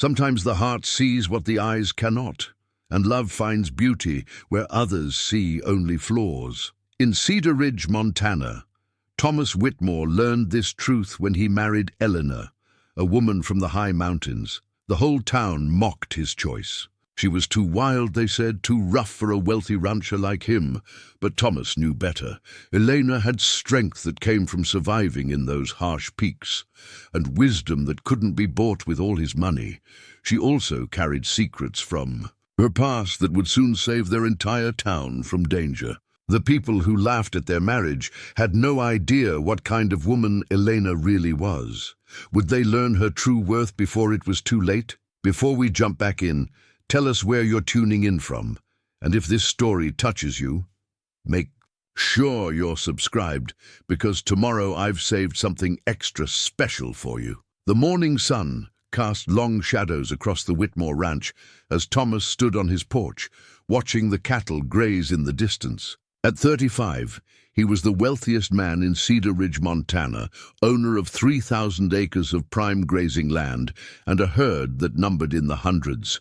Sometimes the heart sees what the eyes cannot, and love finds beauty where others see only flaws. In Cedar Ridge, Montana, Thomas Whitmore learned this truth when he married Elena, a woman from the high mountains. The whole town mocked his choice. She was too wild, they said, too rough for a wealthy rancher like him. But Thomas knew better. Elena had strength that came from surviving in those harsh peaks, and wisdom that couldn't be bought with all his money. She also carried secrets from her past that would soon save their entire town from danger. The people who laughed at their marriage had no idea what kind of woman Elena really was. Would they learn her true worth before it was too late? Before we jump back in, tell us where you're tuning in from, and if this story touches you, make sure you're subscribed, because tomorrow I've saved something extra special for you. The morning sun cast long shadows across the Whitmore ranch as Thomas stood on his porch, watching the cattle graze in the distance. At 35, he was the wealthiest man in Cedar Ridge, Montana, owner of 3,000 acres of prime grazing land and a herd that numbered in the hundreds.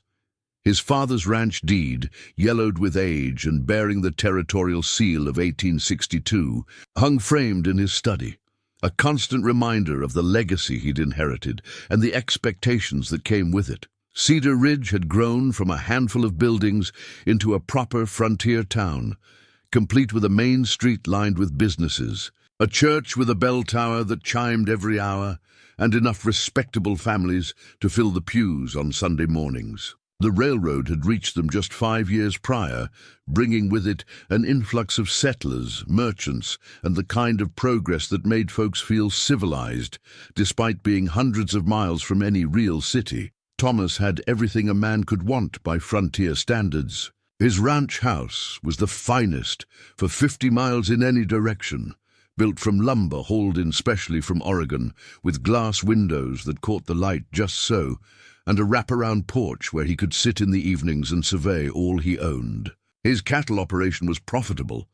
His father's ranch deed, yellowed with age and bearing the territorial seal of 1862, hung framed in his study, a constant reminder of the legacy he'd inherited and the expectations that came with it. Cedar Ridge had grown from a handful of buildings into a proper frontier town, complete with a main street lined with businesses, a church with a bell tower that chimed every hour, and enough respectable families to fill the pews on Sunday mornings. The railroad had reached them just 5 years prior, bringing with it an influx of settlers, merchants, and the kind of progress that made folks feel civilized, despite being hundreds of miles from any real city. Thomas had everything a man could want by frontier standards. His ranch house was the finest for 50 miles in any direction, built from lumber hauled in specially from Oregon, with glass windows that caught the light just so, and a wraparound porch where he could sit in the evenings and survey all he owned. His cattle operation was profitable,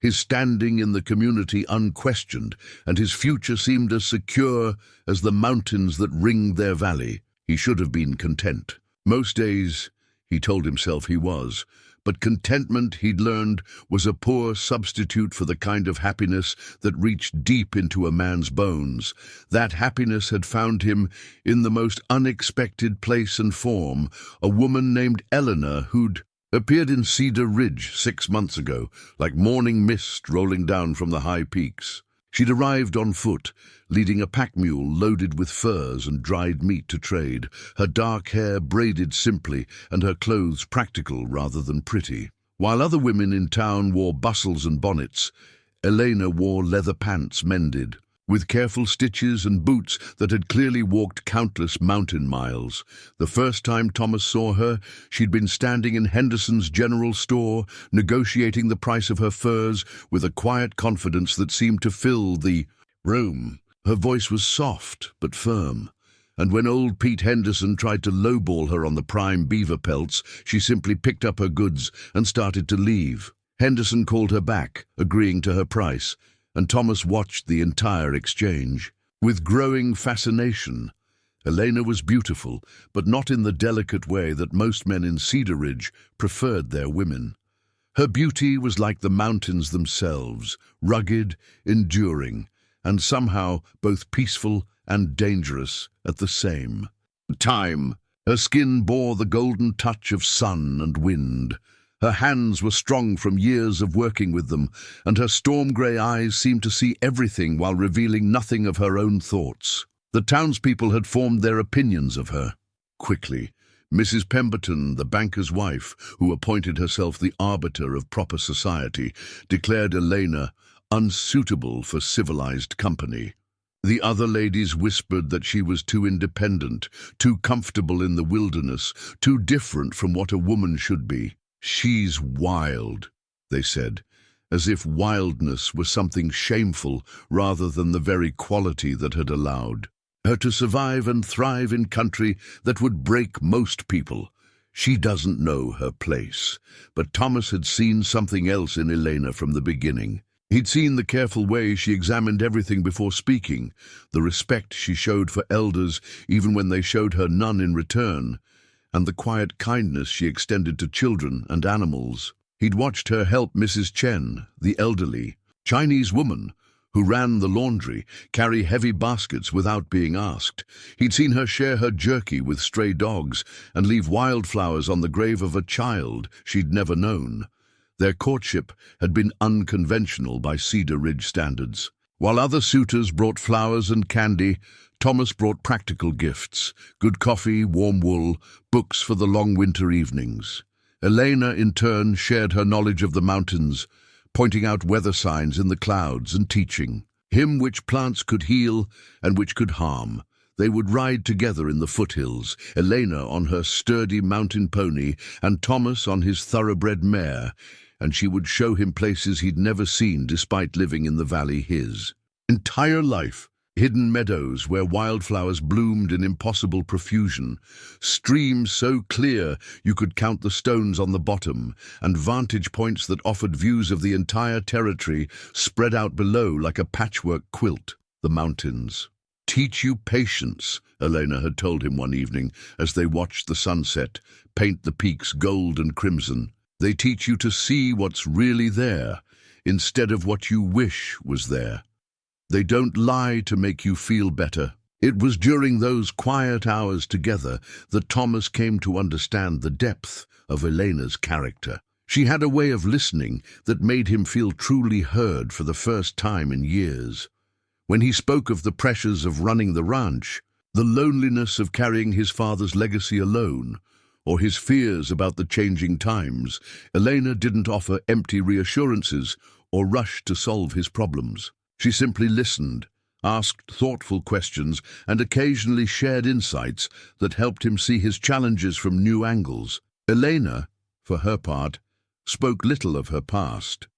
his standing in the community unquestioned, and his future seemed as secure as the mountains that ringed their valley. He should have been content. Most days, he told himself he was, but contentment, he'd learned, was a poor substitute for the kind of happiness that reached deep into a man's bones. That happiness had found him in the most unexpected place and form, a woman named Elena who'd appeared in Cedar Ridge 6 months ago, like morning mist rolling down from the high peaks. She'd arrived on foot, leading a pack mule loaded with furs and dried meat to trade, her dark hair braided simply and her clothes practical rather than pretty. While other women in town wore bustles and bonnets, Elena wore leather pants mended, with careful stitches and boots that had clearly walked countless mountain miles. The first time Thomas saw her, she'd been standing in Henderson's general store, negotiating the price of her furs with a quiet confidence that seemed to fill the room. Her voice was soft but firm, and when old Pete Henderson tried to lowball her on the prime beaver pelts, she simply picked up her goods and started to leave. Henderson called her back, agreeing to her price, and Thomas watched the entire exchange. With growing fascination, Elena was beautiful, but not in the delicate way that most men in Cedar Ridge preferred their women. Her beauty was like the mountains themselves, rugged, enduring, and somehow both peaceful and dangerous at the same time. Her skin bore the golden touch of sun and wind. Her hands were strong from years of working with them, and her storm-grey eyes seemed to see everything while revealing nothing of her own thoughts. The townspeople had formed their opinions of her. Quickly, Mrs. Pemberton, the banker's wife, who appointed herself the arbiter of proper society, declared Elena unsuitable for civilized company. The other ladies whispered that she was too independent, too comfortable in the wilderness, too different from what a woman should be. "She's wild," they said, as if wildness were something shameful rather than the very quality that had allowed her to survive and thrive in country that would break most people. She doesn't know her place. But Thomas had seen something else in Elena from the beginning. He'd seen the careful way she examined everything before speaking, the respect she showed for elders even when they showed her none in return, and the quiet kindness she extended to children and animals. He'd watched her help Mrs. Chen, the elderly Chinese woman who ran the laundry, carry heavy baskets without being asked. He'd seen her share her jerky with stray dogs and leave wildflowers on the grave of a child she'd never known. Their courtship had been unconventional by Cedar Ridge standards. While other suitors brought flowers and candy, Thomas brought practical gifts: good coffee, warm wool, books for the long winter evenings. Elena, in turn, shared her knowledge of the mountains, pointing out weather signs in the clouds and teaching him which plants could heal and which could harm. They would ride together in the foothills, Elena on her sturdy mountain pony and Thomas on his thoroughbred mare, and she would show him places he'd never seen despite living in the valley his entire life. Hidden meadows where wildflowers bloomed in impossible profusion, streams so clear you could count the stones on the bottom, and vantage points that offered views of the entire territory spread out below like a patchwork quilt. The mountains teach you patience, Elena had told him one evening as they watched the sunset paint the peaks gold and crimson. They teach you to see what's really there, instead of what you wish was there. They don't lie to make you feel better. It was during those quiet hours together that Thomas came to understand the depth of Elena's character. She had a way of listening that made him feel truly heard for the first time in years. When he spoke of the pressures of running the ranch, the loneliness of carrying his father's legacy alone, or his fears about the changing times, Elena didn't offer empty reassurances or rush to solve his problems. She simply listened, asked thoughtful questions, and occasionally shared insights that helped him see his challenges from new angles. Elena, for her part, spoke little of her past.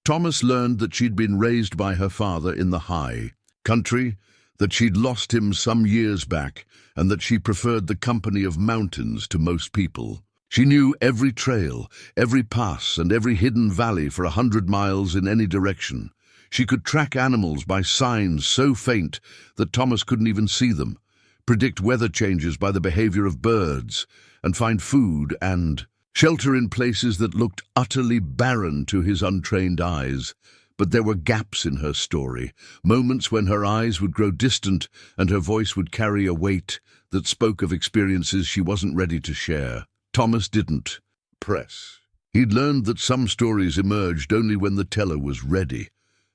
Thomas learned that she'd been raised by her father in the high country, that she'd lost him some years back, and that she preferred the company of mountains to most people. She knew every trail, every pass, and every hidden valley for 100 miles in any direction. She could track animals by signs so faint that Thomas couldn't even see them, predict weather changes by the behavior of birds, and find food and shelter in places that looked utterly barren to his untrained eyes. But there were gaps in her story, moments when her eyes would grow distant and her voice would carry a weight that spoke of experiences she wasn't ready to share. Thomas didn't press. He'd learned that some stories emerged only when the teller was ready,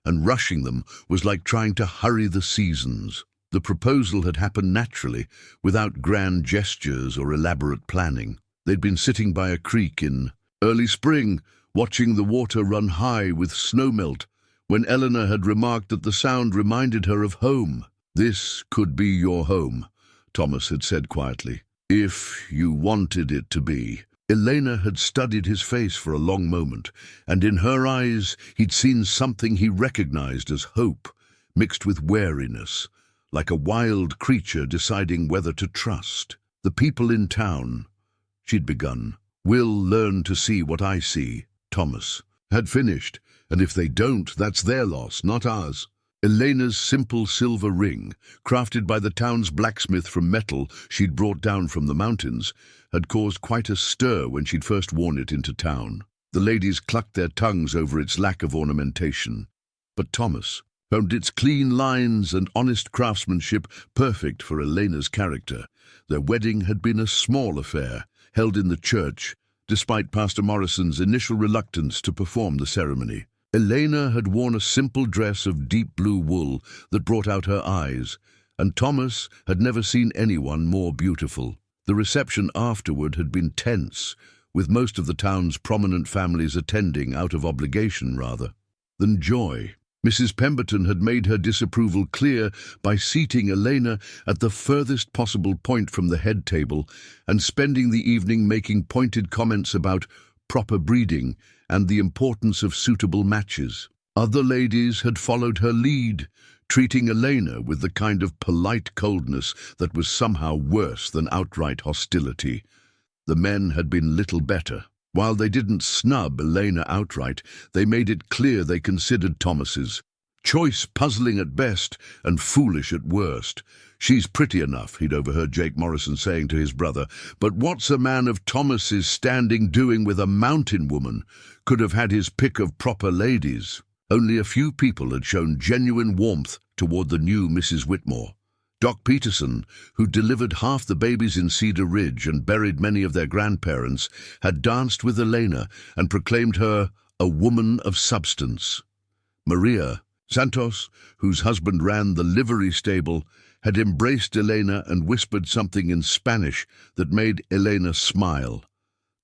and rushing them was like trying to hurry the seasons. The proposal had happened naturally, without grand gestures or elaborate planning. They'd been sitting by a creek in early spring, watching the water run high with snowmelt, when Elena had remarked that the sound reminded her of home. "This could be your home," Thomas had said quietly, "if you wanted it to be." Elena had studied his face for a long moment, and in her eyes he'd seen something he recognized as hope, mixed with wariness, like a wild creature deciding whether to trust. "The people in town," she'd begun, "will learn to see what I see," Thomas had finished, "and if they don't, that's their loss, not ours." Elena's simple silver ring, crafted by the town's blacksmith from metal she'd brought down from the mountains, had caused quite a stir when she'd first worn it into town. The ladies clucked their tongues over its lack of ornamentation. But Thomas found its clean lines and honest craftsmanship perfect for Elena's character. Their wedding had been a small affair, held in the church, despite Pastor Morrison's initial reluctance to perform the ceremony. Elena had worn a simple dress of deep blue wool that brought out her eyes, and Thomas had never seen anyone more beautiful. The reception afterward had been tense, with most of the town's prominent families attending out of obligation rather than joy. Mrs. Pemberton had made her disapproval clear by seating Elena at the furthest possible point from the head table and spending the evening making pointed comments about proper breeding and the importance of suitable matches. Other ladies had followed her lead, treating Elena with the kind of polite coldness that was somehow worse than outright hostility. The men had been little better. While they didn't snub Elena outright, they made it clear they considered Thomas's choice puzzling at best and foolish at worst. "She's pretty enough," he'd overheard Jake Morrison saying to his brother, "but what's a man of Thomas's standing doing with a mountain woman? Could have had his pick of proper ladies." Only a few people had shown genuine warmth toward the new Mrs. Whitmore. Doc Peterson, who delivered half the babies in Cedar Ridge and buried many of their grandparents, had danced with Elena and proclaimed her a woman of substance. Maria Santos, whose husband ran the livery stable, had embraced Elena and whispered something in Spanish that made Elena smile.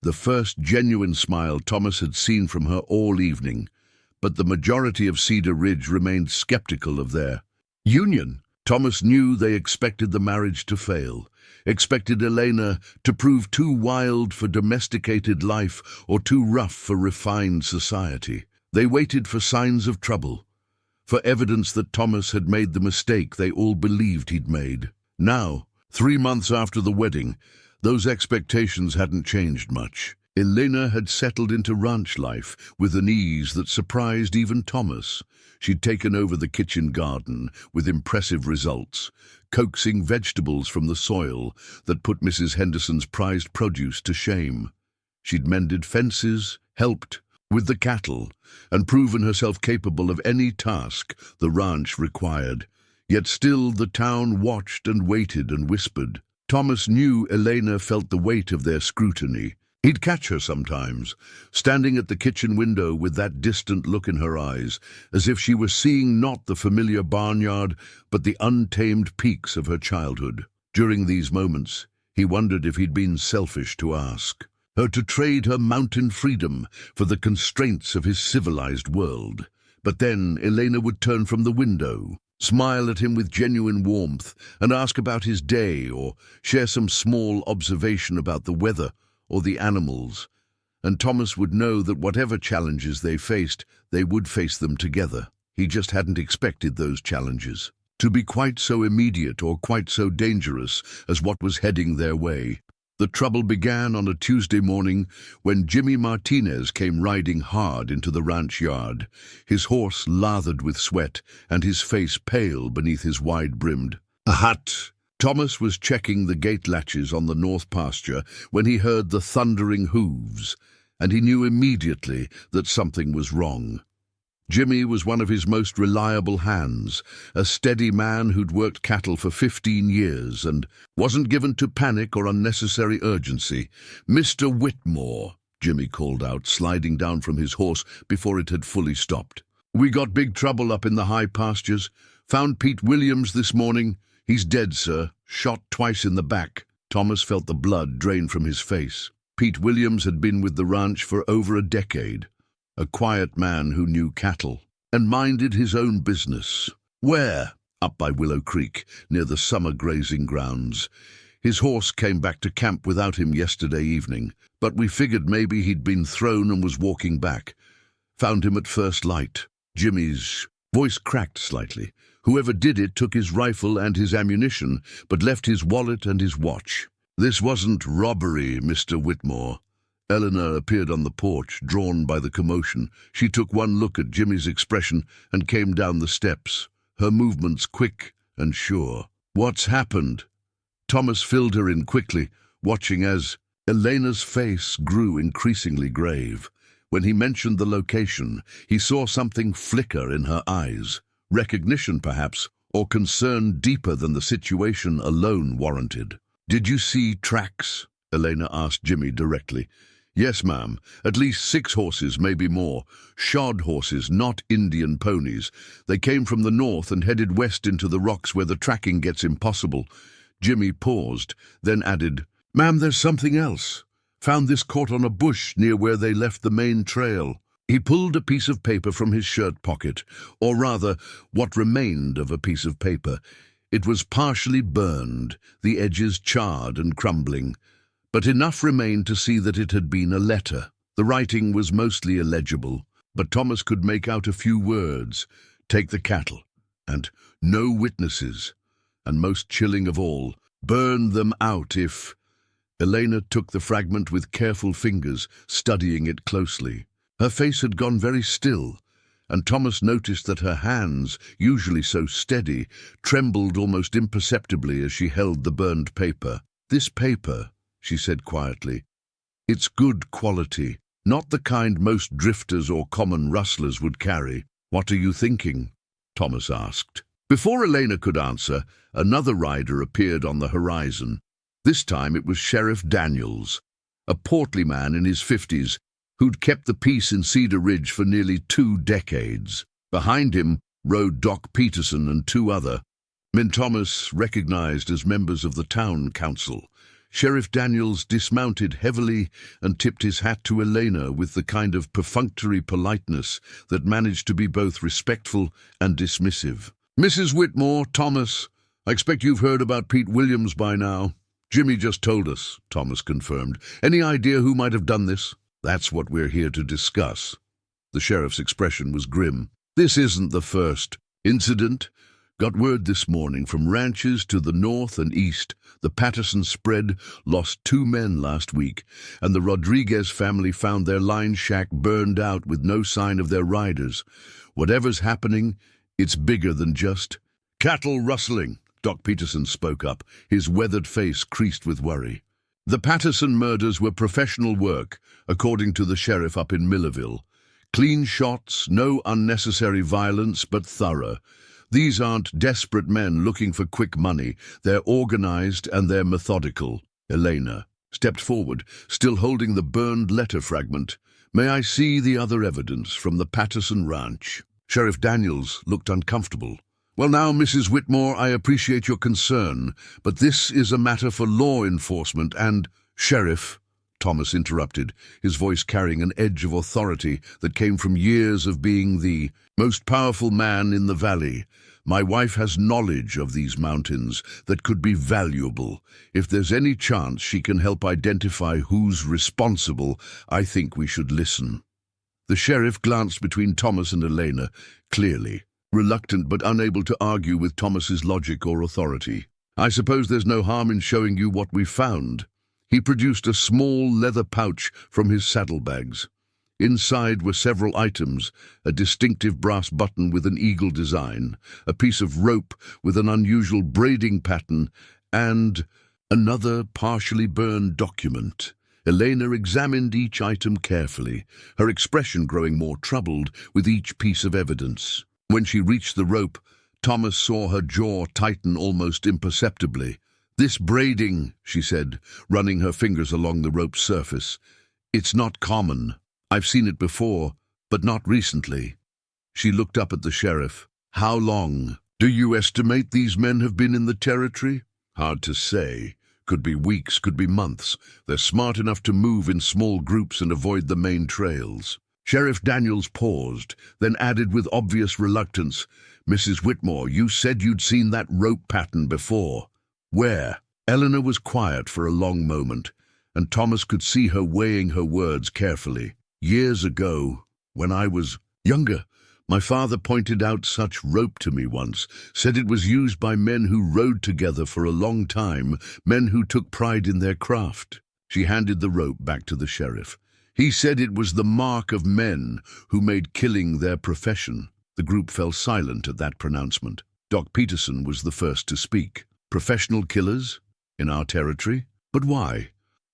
The first genuine smile Thomas had seen from her all evening, but the majority of Cedar Ridge remained skeptical of their union. Thomas knew they expected the marriage to fail, expected Elena to prove too wild for domesticated life or too rough for refined society. They waited for signs of trouble, for evidence that Thomas had made the mistake they all believed he'd made. Now, 3 months after the wedding, those expectations hadn't changed much. Elena had settled into ranch life with an ease that surprised even Thomas. She'd taken over the kitchen garden with impressive results, coaxing vegetables from the soil that put Mrs. Henderson's prized produce to shame. She'd mended fences, helped with the cattle, and proven herself capable of any task the ranch required. Yet still the town watched and waited and whispered. Thomas knew Elena felt the weight of their scrutiny. He'd catch her sometimes, standing at the kitchen window with that distant look in her eyes, as if she were seeing not the familiar barnyard, but the untamed peaks of her childhood. During these moments, he wondered if he'd been selfish to ask her to trade her mountain freedom for the constraints of his civilized world. But then Elena would turn from the window, smile at him with genuine warmth, and ask about his day or share some small observation about the weather or the animals, and Thomas would know that whatever challenges they faced, they would face them together. He just hadn't expected those challenges to be quite so immediate or quite so dangerous as what was heading their way. The trouble began on a Tuesday morning when Jimmy Martinez came riding hard into the ranch yard, his horse lathered with sweat and his face pale beneath his wide-brimmed hat. Thomas was checking the gate latches on the north pasture when he heard the thundering hooves, and he knew immediately that something was wrong. Jimmy was one of his most reliable hands, a steady man who'd worked cattle for 15 years and wasn't given to panic or unnecessary urgency. "Mr. Whitmore," Jimmy called out, sliding down from his horse before it had fully stopped. "We got big trouble up in the high pastures. Found Pete Williams this morning. He's dead, sir. Shot twice in the back." Thomas felt the blood drain from his face. Pete Williams had been with the ranch for over a decade. A quiet man who knew cattle and minded his own business. "Where?" "Up by Willow Creek, near the summer grazing grounds. His horse came back to camp without him yesterday evening, but we figured maybe he'd been thrown and was walking back. Found him at first light." Jimmy's voice cracked slightly. "Whoever did it took his rifle and his ammunition, but left his wallet and his watch." "This wasn't robbery, Mr. Whitmore." Elena appeared on the porch, drawn by the commotion. She took one look at Jimmy's expression and came down the steps, her movements quick and sure. "What's happened?" Thomas filled her in quickly, watching as Elena's face grew increasingly grave. When he mentioned the location, he saw something flicker in her eyes. Recognition, perhaps, or concern deeper than the situation alone warranted. "Did you see tracks?" Elena asked Jimmy directly. "Yes, ma'am. At least 6 horses, maybe more. Shod horses, not Indian ponies. They came from the north and headed west into the rocks where the tracking gets impossible." Jimmy paused, then added, "Ma'am, there's something else. Found this caught on a bush near where they left the main trail." He pulled a piece of paper from his shirt pocket, or rather, what remained of a piece of paper. It was partially burned, the edges charred and crumbling, but enough remained to see that it had been a letter. The writing was mostly illegible, but Thomas could make out a few words: "Take the cattle," and "No witnesses," and most chilling of all, "Burn them out if..." Elena took the fragment with careful fingers, studying it closely. Her face had gone very still, and Thomas noticed that her hands, usually so steady, trembled almost imperceptibly as she held the burned paper. "This paper," she said quietly, "it's good quality, not the kind most drifters or common rustlers would carry." "What are you thinking?" Thomas asked. Before Elena could answer, another rider appeared on the horizon. This time it was Sheriff Daniels, a portly man in his 50s who'd kept the peace in Cedar Ridge for nearly 2 decades. Behind him rode Doc Peterson and 2 other men Thomas recognized as members of the town council. Sheriff Daniels dismounted heavily and tipped his hat to Elena with the kind of perfunctory politeness that managed to be both respectful and dismissive. "Mrs. Whitmore, Thomas, I expect you've heard about Pete Williams by now." "Jimmy just told us," Thomas confirmed. "Any idea who might have done this?" "That's what we're here to discuss." The sheriff's expression was grim. "This isn't the first incident. Got word this morning from ranches to the north and east. The Patterson spread lost 2 men last week, and the Rodriguez family found their line shack burned out with no sign of their riders. Whatever's happening, it's bigger than just cattle rustling." Doc Peterson spoke up, his weathered face creased with worry. "The Patterson murders were professional work, according to the sheriff up in Millerville. Clean shots, no unnecessary violence, but thorough. These aren't desperate men looking for quick money. They're organized and they're methodical." Elena stepped forward, still holding the burned letter fragment. "May I see the other evidence from the Patterson ranch?" Sheriff Daniels looked uncomfortable. "Well now, Mrs. Whitmore, I appreciate your concern, but this is a matter for law enforcement and—" "Sheriff," Thomas interrupted, his voice carrying an edge of authority that came from years of being the most powerful man in the valley. "My wife has knowledge of these mountains that could be valuable. If there's any chance she can help identify who's responsible, I think we should listen." The sheriff glanced between Thomas and Elena, clearly reluctant but unable to argue with Thomas's logic or authority. "I suppose there's no harm in showing you what we found." He produced a small leather pouch from his saddlebags. Inside were several items: a distinctive brass button with an eagle design, a piece of rope with an unusual braiding pattern, and another partially burned document. Elena examined each item carefully, her expression growing more troubled with each piece of evidence. When she reached the rope, Thomas saw her jaw tighten almost imperceptibly. "This braiding," she said, running her fingers along the rope's surface. "It's not common. I've seen it before, but not recently." She looked up at the sheriff. "How long do you estimate these men have been in the territory?" "Hard to say. Could be weeks, could be months. They're smart enough to move in small groups and avoid the main trails." Sheriff Daniels paused, then added with obvious reluctance, "Mrs. Whitmore, you said you'd seen that rope pattern before. Where?" Elena was quiet for a long moment, and Thomas could see her weighing her words carefully. "Years ago, when I was younger, my father pointed out such rope to me once, said it was used by men who rode together for a long time, men who took pride in their craft." She handed the rope back to the sheriff. "He said it was the mark of men who made killing their profession." The group fell silent at that pronouncement. Doc Peterson was the first to speak. "Professional killers? In our territory? But why?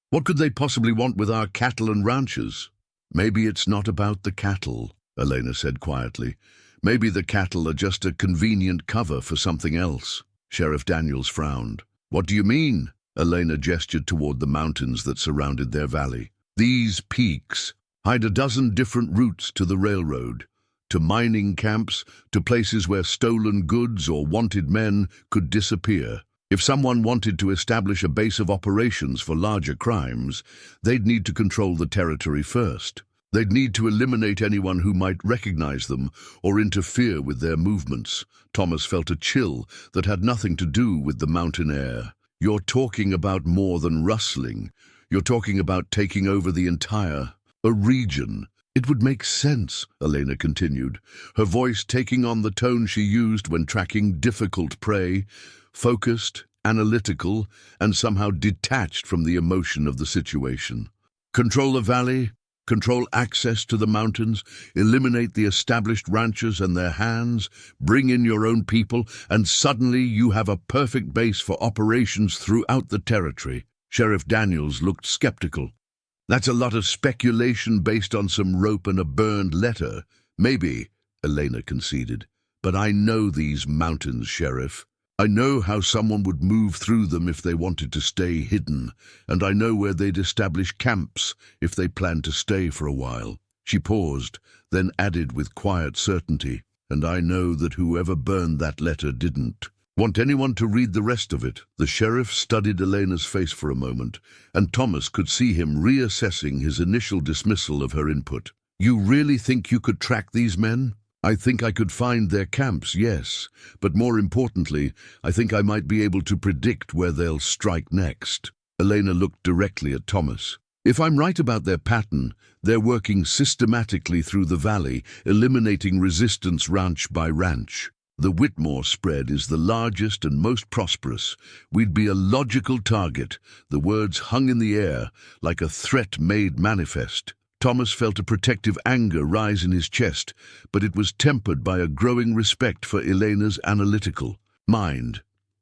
What could they possibly want with our cattle and ranches?" "Maybe it's not about the cattle," Elena said quietly. "Maybe the cattle are just a convenient cover for something else." Sheriff Daniels frowned. "What do you mean?" Elena gestured toward the mountains that surrounded their valley. "These peaks hide a dozen different routes to the railroad, to mining camps, to places where stolen goods or wanted men could disappear. If someone wanted to establish a base of operations for larger crimes, they'd need to control the territory first. They'd need to eliminate anyone who might recognize them or interfere with their movements." Thomas felt a chill that had nothing to do with the mountain air. "You're talking about more than rustling. You're talking about taking over the entire region." "It would make sense," Elena continued, her voice taking on the tone she used when tracking difficult prey, focused, analytical, and somehow detached from the emotion of the situation. Control the valley, control access to the mountains, eliminate the established ranchers and their hands, bring in your own people, and suddenly you have a perfect base for operations throughout the territory. Sheriff Daniels looked skeptical. That's a lot of speculation based on some rope and a burned letter. Maybe, Elena conceded. But I know these mountains, Sheriff. I know how someone would move through them if they wanted to stay hidden, and I know where they'd establish camps if they planned to stay for a while. She paused, then added with quiet certainty, and I know that whoever burned that letter didn't want anyone to read the rest of it. The sheriff studied Elena's face for a moment, and Thomas could see him reassessing his initial dismissal of her input. You really think you could track these men? I think I could find their camps, yes, but more importantly, I think I might be able to predict where they'll strike next. Elena looked directly at Thomas. If I'm right about their pattern, they're working systematically through the valley, eliminating resistance ranch by ranch. The Whitmore spread is the largest and most prosperous. We'd be a logical target. The words hung in the air, like a threat made manifest. Thomas felt a protective anger rise in his chest, but it was tempered by a growing respect for Elena's analytical mind.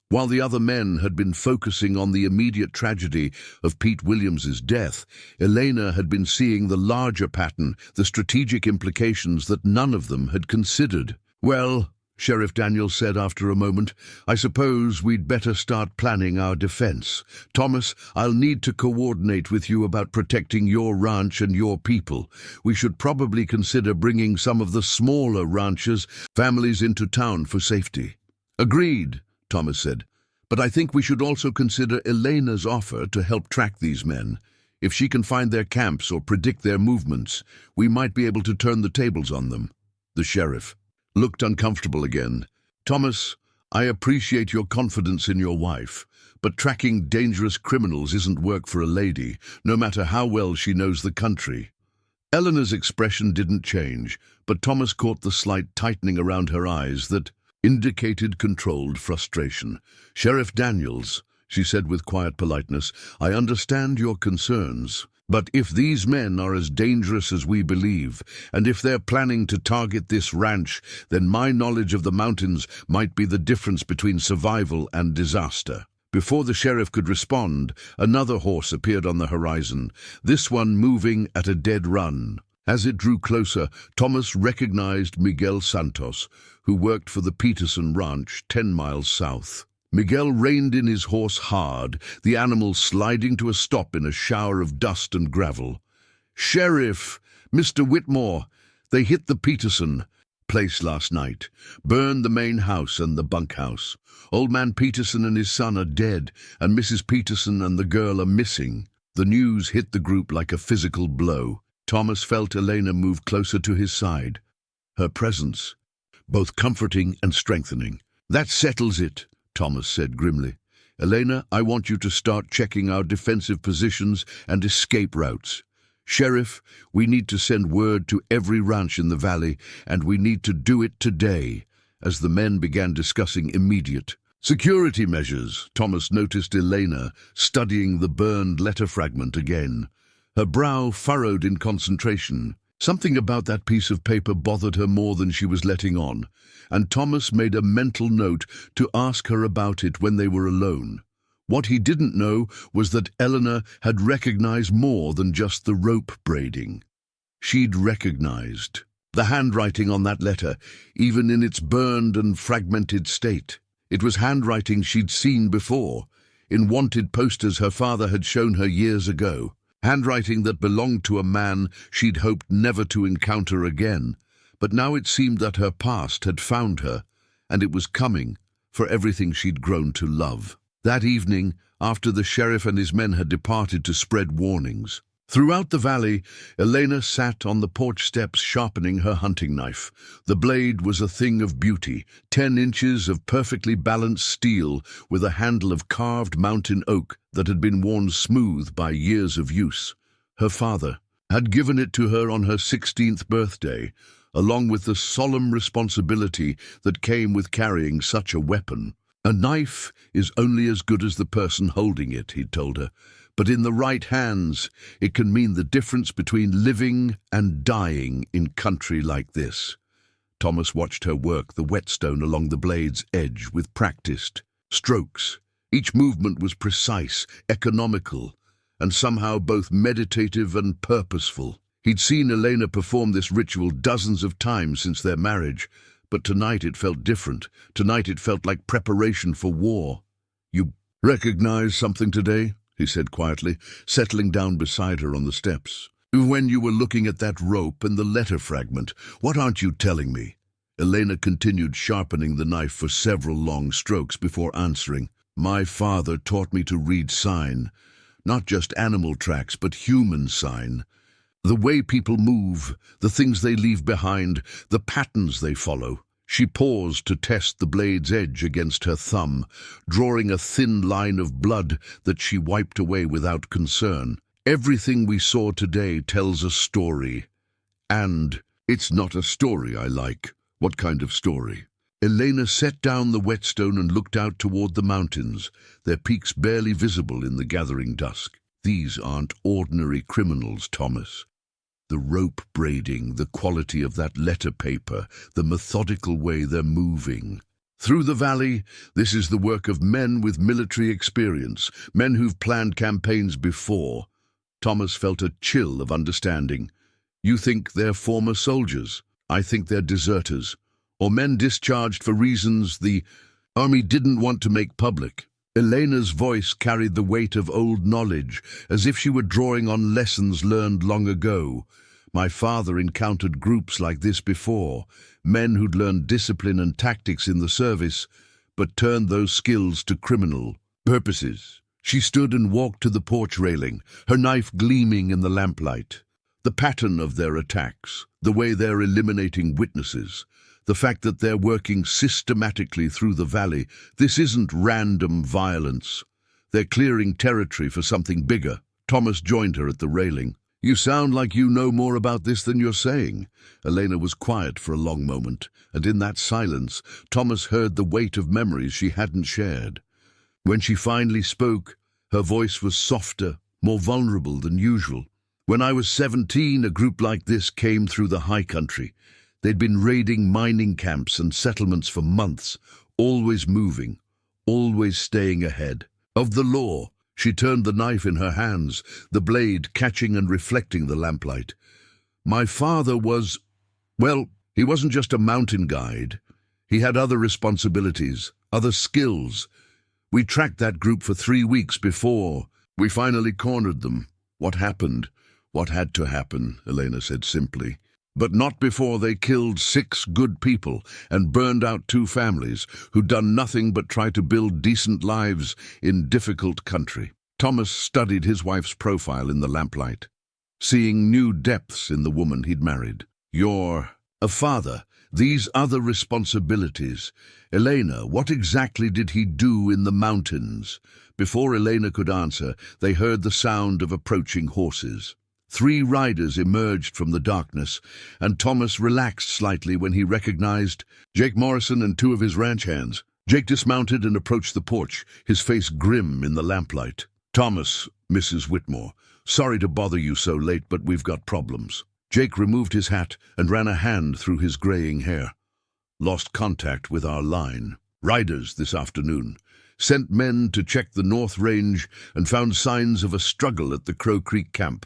While the other men had been focusing on the immediate tragedy of Pete Williams's death, Elena had been seeing the larger pattern, the strategic implications that none of them had considered. Well, Sheriff Daniels said after a moment, I suppose we'd better start planning our defense. Thomas, I'll need to coordinate with you about protecting your ranch and your people. We should probably consider bringing some of the smaller ranchers' families into town for safety. Agreed, Thomas said, but I think we should also consider Elena's offer to help track these men. If she can find their camps or predict their movements, we might be able to turn the tables on them. The sheriff looked uncomfortable again. Thomas, I appreciate your confidence in your wife, but tracking dangerous criminals isn't work for a lady, no matter how well she knows the country. Eleanor's expression didn't change, but Thomas caught the slight tightening around her eyes that indicated controlled frustration. Sheriff Daniels, she said with quiet politeness, I understand your concerns. But if these men are as dangerous as we believe, and if they're planning to target this ranch, then my knowledge of the mountains might be the difference between survival and disaster. Before the sheriff could respond, another horse appeared on the horizon, this one moving at a dead run. As it drew closer, Thomas recognized Miguel Santos, who worked for the Peterson Ranch 10 miles south. Miguel reined in his horse hard, the animal sliding to a stop in a shower of dust and gravel. Sheriff, Mr. Whitmore, they hit the Peterson place last night, burned the main house and the bunkhouse. Old man Peterson and his son are dead, and Mrs. Peterson and the girl are missing. The news hit the group like a physical blow. Thomas felt Elena move closer to his side, her presence both comforting and strengthening. That settles it, Thomas said grimly. Elena, I want you to start checking our defensive positions and escape routes. Sheriff, we need to send word to every ranch in the valley, and we need to do it today. As the men began discussing immediate security measures, Thomas noticed Elena studying the burned letter fragment again. Her brow furrowed in concentration. Something about that piece of paper bothered her more than she was letting on, and Thomas made a mental note to ask her about it when they were alone. What he didn't know was that Elena had recognized more than just the rope braiding. She'd recognized the handwriting on that letter, even in its burned and fragmented state. It was handwriting she'd seen before, in wanted posters her father had shown her years ago. Handwriting that belonged to a man she'd hoped never to encounter again. But now it seemed that her past had found her, and it was coming for everything she'd grown to love. That evening, after the sheriff and his men had departed to spread warnings, throughout the valley, Elena sat on the porch steps sharpening her hunting knife. The blade was a thing of beauty, 10 inches of perfectly balanced steel with a handle of carved mountain oak that had been worn smooth by years of use. Her father had given it to her on her 16th birthday, along with the solemn responsibility that came with carrying such a weapon. A knife is only as good as the person holding it, he'd told her. But in the right hands, it can mean the difference between living and dying in country like this. Thomas watched her work the whetstone along the blade's edge with practiced strokes. Each movement was precise, economical, and somehow both meditative and purposeful. He'd seen Elena perform this ritual dozens of times since their marriage, but tonight it felt different. Tonight it felt like preparation for war. "You recognize something today?" he said quietly, settling down beside her on the steps. "When you were looking at that rope and the letter fragment, what aren't you telling me?" Elena continued sharpening the knife for several long strokes before answering. "My father taught me to read sign, not just animal tracks, but human sign. The way people move, the things they leave behind, the patterns they follow." She paused to test the blade's edge against her thumb, drawing a thin line of blood that she wiped away without concern. "Everything we saw today tells a story. And it's not a story I like." "What kind of story?" Elena set down the whetstone and looked out toward the mountains, their peaks barely visible in the gathering dusk. "These aren't ordinary criminals, Thomas. The rope braiding, the quality of that letter paper, the methodical way they're moving. Through the valley, this is the work of men with military experience, men who've planned campaigns before." Thomas felt a chill of understanding. "You think they're former soldiers? I think they're deserters, or men discharged for reasons the army didn't want to make public." Elena's voice carried the weight of old knowledge, as if she were drawing on lessons learned long ago. "My father encountered groups like this before, men who'd learned discipline and tactics in the service, but turned those skills to criminal purposes." She stood and walked to the porch railing, her knife gleaming in the lamplight. The pattern of their attacks, the way they're eliminating witnesses, the fact that they're working systematically through the valley. This isn't random violence. They're clearing territory for something bigger. Thomas joined her at the railing. "You sound like you know more about this than you're saying." Elena was quiet for a long moment, and in that silence, Thomas heard the weight of memories she hadn't shared. When she finally spoke, her voice was softer, more vulnerable than usual. "When I was 17, a group like this came through the high country. They'd been raiding mining camps and settlements for months, always moving, always staying ahead of the law." She turned the knife in her hands, the blade catching and reflecting the lamplight. "My father was, well, he wasn't just a mountain guide. He had other responsibilities, other skills. We tracked that group for 3 weeks before we finally cornered them." "What happened?" "What had to happen," Elena said simply. "But not before they killed 6 good people and burned out 2 families who'd done nothing but try to build decent lives in difficult country." Thomas studied his wife's profile in the lamplight, seeing new depths in the woman he'd married. "You're a father, these other responsibilities. Elena, what exactly did he do in the mountains?" Before Elena could answer, they heard the sound of approaching horses. 3 riders emerged from the darkness, and Thomas relaxed slightly when he recognized Jake Morrison and 2 of his ranch hands. Jake dismounted and approached the porch, his face grim in the lamplight. "Thomas, Mrs. Whitmore, sorry to bother you so late, but we've got problems." Jake removed his hat and ran a hand through his graying hair. "Lost contact with our line. Riders this afternoon. Sent men to check the North Range and found signs of a struggle at the Crow Creek camp.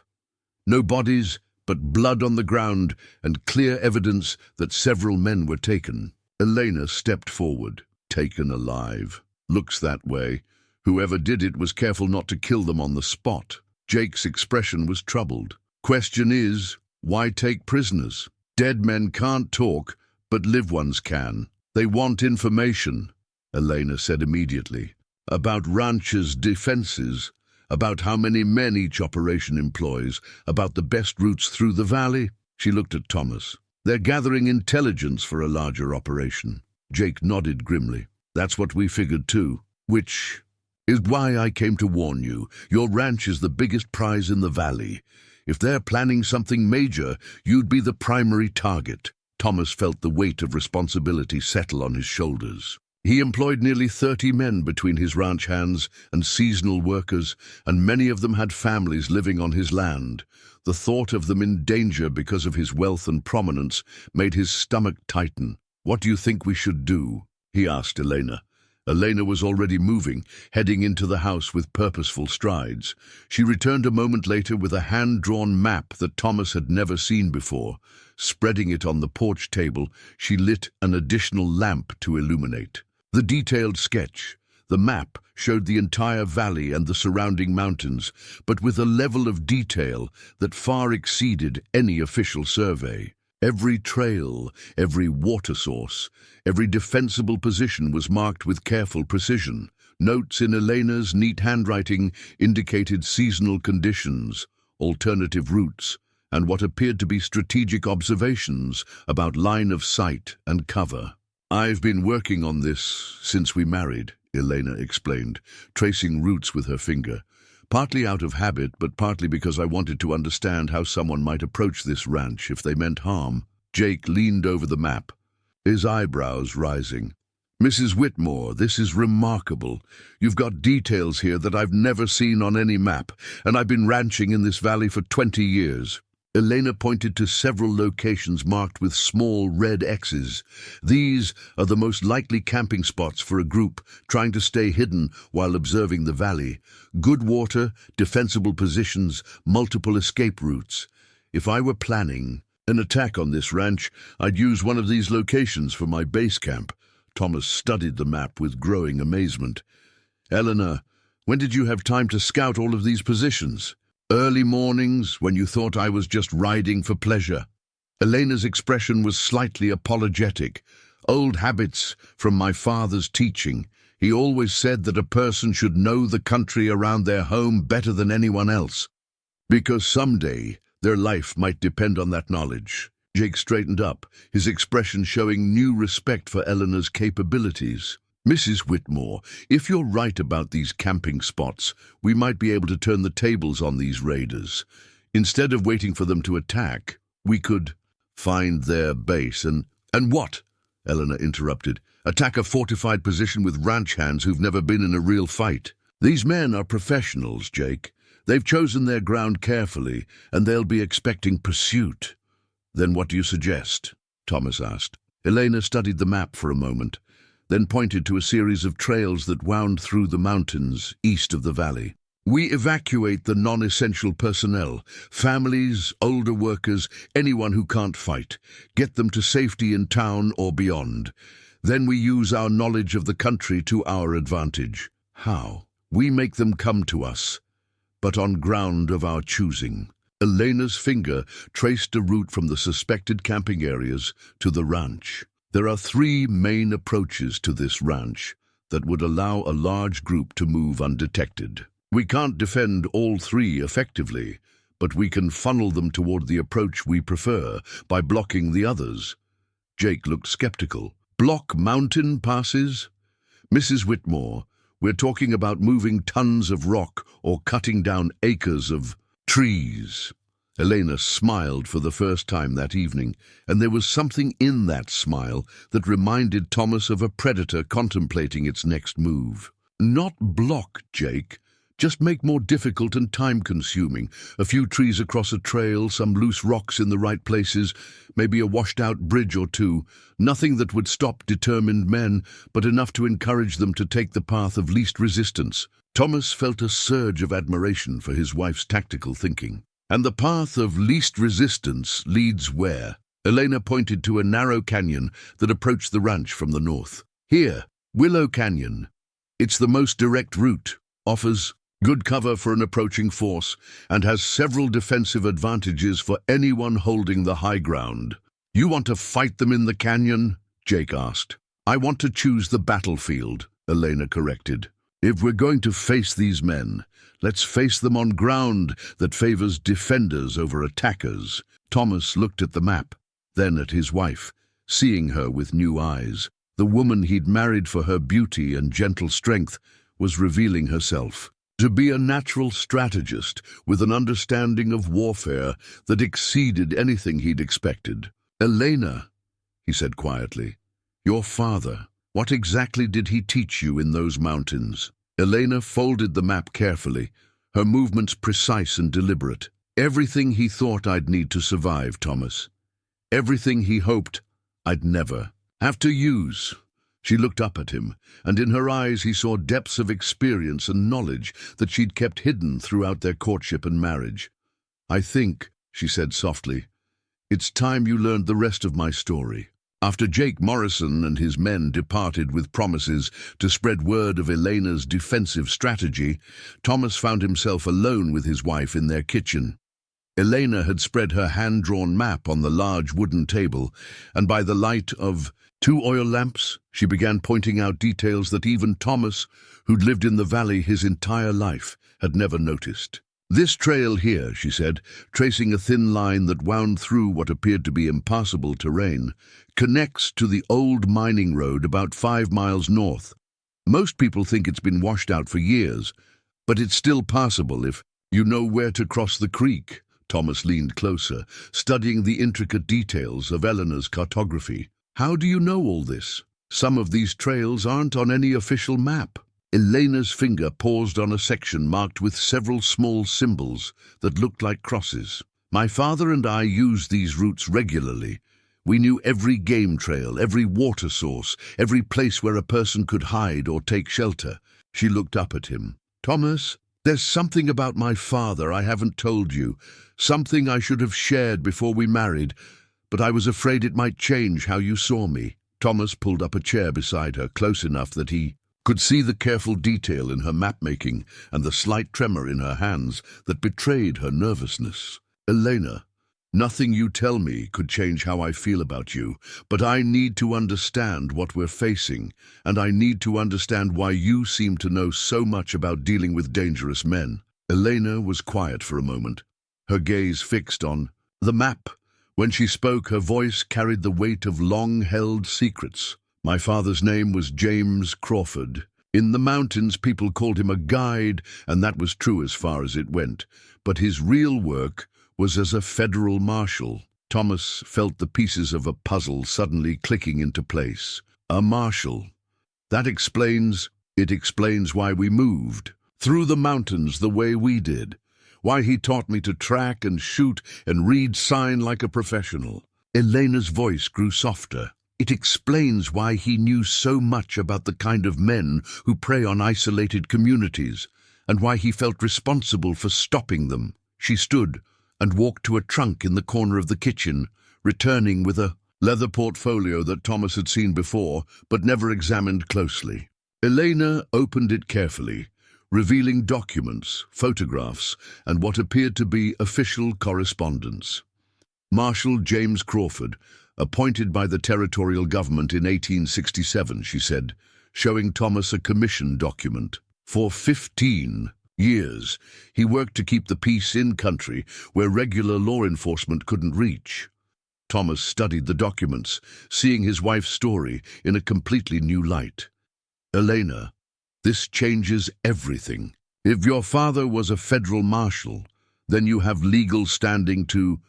No bodies, but blood on the ground and clear evidence that several men were taken." Elena stepped forward. "Taken alive. Looks that way. Whoever did it was careful not to kill them on the spot." Jake's expression was troubled. "Question is, why take prisoners? Dead men can't talk, but live ones can. They want information," Elena said immediately, "about ranchers' defenses, about how many men each operation employs, about the best routes through the valley." She looked at Thomas. "They're gathering intelligence for a larger operation." Jake nodded grimly. "That's what we figured too. Which is why I came to warn you. Your ranch is the biggest prize in the valley. If they're planning something major, you'd be the primary target." Thomas felt the weight of responsibility settle on his shoulders. He employed nearly 30 men between his ranch hands and seasonal workers, and many of them had families living on his land. The thought of them in danger because of his wealth and prominence made his stomach tighten. "What do you think we should do?" he asked Elena. Elena was already moving, heading into the house with purposeful strides. She returned a moment later with a hand-drawn map that Thomas had never seen before. Spreading it on the porch table, she lit an additional lamp to illuminate. The detailed sketch, the map, showed the entire valley and the surrounding mountains, but with a level of detail that far exceeded any official survey. Every trail, every water source, every defensible position was marked with careful precision. Notes in Elena's neat handwriting indicated seasonal conditions, alternative routes, and what appeared to be strategic observations about line of sight and cover. "I've been working on this since we married," Elena explained, tracing routes with her finger. "Partly out of habit, but partly because I wanted to understand how someone might approach this ranch if they meant harm." Jake leaned over the map, his eyebrows rising. "Mrs. Whitmore, this is remarkable. You've got details here that I've never seen on any map, and I've been ranching in this valley for 20 years. Elena pointed to several locations marked with small red X's. "These are the most likely camping spots for a group trying to stay hidden while observing the valley. Good water, defensible positions, multiple escape routes. If I were planning an attack on this ranch, I'd use one of these locations for my base camp." Thomas studied the map with growing amazement. "Elena, when did you have time to scout all of these positions?" "Early mornings, when you thought I was just riding for pleasure." Elena's expression was slightly apologetic. "Old habits from my father's teaching. He always said that a person should know the country around their home better than anyone else, because someday their life might depend on that knowledge." Jake straightened up, his expression showing new respect for Elena's capabilities. "Mrs. Whitmore, if you're right about these camping spots, we might be able to turn the tables on these raiders. Instead of waiting for them to attack, we could find their base and—" "And what?" Elena interrupted. "Attack a fortified position with ranch hands who've never been in a real fight. These men are professionals, Jake. They've chosen their ground carefully, and they'll be expecting pursuit." "Then what do you suggest?" Thomas asked. Elena studied the map for a moment, then pointed to a series of trails that wound through the mountains east of the valley. "We evacuate the non-essential personnel, families, older workers, anyone who can't fight. Get them to safety in town or beyond. Then we use our knowledge of the country to our advantage." "How?" "We make them come to us, but on ground of our choosing." Elena's finger traced a route from the suspected camping areas to the ranch. "There are 3 main approaches to this ranch that would allow a large group to move undetected. We can't defend all 3 effectively, but we can funnel them toward the approach we prefer by blocking the others." Jake looked skeptical. "Block mountain passes?" "Mrs. Whitmore, we're talking about moving tons of rock or cutting down acres of trees." Elena smiled for the first time that evening, and there was something in that smile that reminded Thomas of a predator contemplating its next move. "Not block, Jake. Just make more difficult and time-consuming. A few trees across a trail, some loose rocks in the right places, maybe a washed-out bridge or 2. Nothing that would stop determined men, but enough to encourage them to take the path of least resistance." Thomas felt a surge of admiration for his wife's tactical thinking. "And the path of least resistance leads where?" Elena pointed to a narrow canyon that approached the ranch from the north. "Here, Willow Canyon. It's the most direct route, offers good cover for an approaching force, and has several defensive advantages for anyone holding the high ground." "You want to fight them in the canyon?" Jake asked. "I want to choose the battlefield," Elena corrected. "If we're going to face these men, let's face them on ground that favors defenders over attackers." Thomas looked at the map, then at his wife, seeing her with new eyes. The woman he'd married for her beauty and gentle strength was revealing herself to be a natural strategist with an understanding of warfare that exceeded anything he'd expected. "Elena," he said quietly, "your father What exactly did he teach you in those mountains? Elena folded the map carefully, her movements precise and deliberate. Everything he thought I'd need to survive, Thomas. Everything he hoped I'd never have to use. She looked up at him, and in her eyes he saw depths of experience and knowledge that she'd kept hidden throughout their courtship and marriage. I think, she said softly, it's time you learned the rest of my story. After Jake Morrison and his men departed with promises to spread word of Elena's defensive strategy, Thomas found himself alone with his wife in their kitchen. Elena had spread her hand-drawn map on the large wooden table, and by the light of 2 oil lamps, she began pointing out details that even Thomas, who'd lived in the valley his entire life, had never noticed. This trail here, she said, tracing a thin line that wound through what appeared to be impassable terrain, connects to the old mining road about 5 miles north. Most people think it's been washed out for years, but it's still passable if you know where to cross the creek. Thomas leaned closer, studying the intricate details of Elena's cartography. How do you know all this? Some of these trails aren't on any official map. Elena's finger paused on a section marked with several small symbols that looked like crosses. My father and I used these routes regularly. We knew every game trail, every water source, every place where a person could hide or take shelter. She looked up at him. Thomas, there's something about my father I haven't told you, something I should have shared before we married, but I was afraid it might change how you saw me. Thomas pulled up a chair beside her, close enough that he could see the careful detail in her map-making and the slight tremor in her hands that betrayed her nervousness. Elena, nothing you tell me could change how I feel about you, but I need to understand what we're facing, and I need to understand why you seem to know so much about dealing with dangerous men. Elena was quiet for a moment, her gaze fixed on the map. When she spoke, her voice carried the weight of long-held secrets. My father's name was James Crawford. In the mountains, people called him a guide, and that was true as far as it went. But his real work was as a federal marshal. Thomas felt the pieces of a puzzle suddenly clicking into place. A marshal. It explains why we moved through the mountains the way we did. Why he taught me to track and shoot and read sign like a professional. Elena's voice grew softer. It explains why he knew so much about the kind of men who prey on isolated communities, and why he felt responsible for stopping them. She stood and walked to a trunk in the corner of the kitchen, returning with a leather portfolio that Thomas had seen before, but never examined closely. Elena opened it carefully, revealing documents, photographs, and what appeared to be official correspondence. Marshal James Crawford, appointed by the territorial government in 1867, she said, showing Thomas a commission document. For 15 years, he worked to keep the peace in country where regular law enforcement couldn't reach. Thomas studied the documents, seeing his wife's story in a completely new light. Elena, this changes everything. If your father was a federal marshal, then you have legal standing to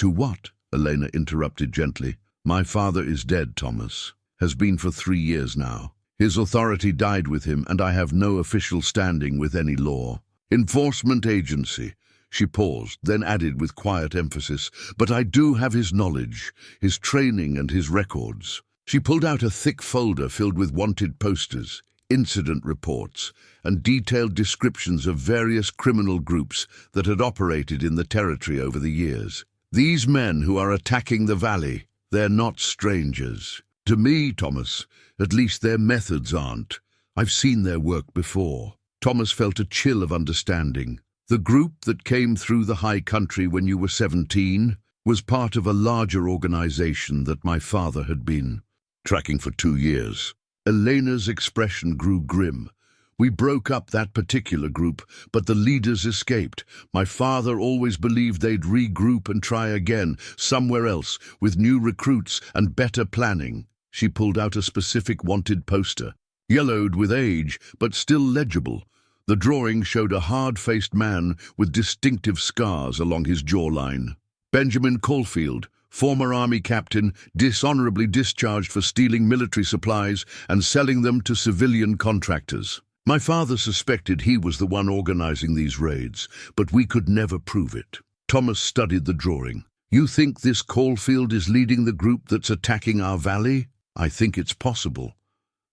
what? Elena interrupted gently. My father is dead, Thomas. Has been for 3 years now. His authority died with him, and I have no official standing with any law enforcement agency. She paused, then added with quiet emphasis, but I do have his knowledge, his training, and his records. She pulled out a thick folder filled with wanted posters, incident reports, and detailed descriptions of various criminal groups that had operated in the territory over the years. These men who are attacking the valley, they're not strangers. To me, Thomas, at least their methods aren't. I've seen their work before. Thomas felt a chill of understanding. The group that came through the high country when you were 17 was part of a larger organization that my father had been tracking for 2 years. Elena's expression grew grim. We broke up that particular group, but the leaders escaped. My father always believed they'd regroup and try again, somewhere else, with new recruits and better planning. She pulled out a specific wanted poster, yellowed with age, but still legible. The drawing showed a hard-faced man with distinctive scars along his jawline. Benjamin Kfield, former army captain, dishonorably discharged for stealing military supplies and selling them to civilian contractors. My father suspected he was the one organizing these raids, but we could never prove it. Thomas studied the drawing. You think this Kfield is leading the group that's attacking our valley? I think it's possible.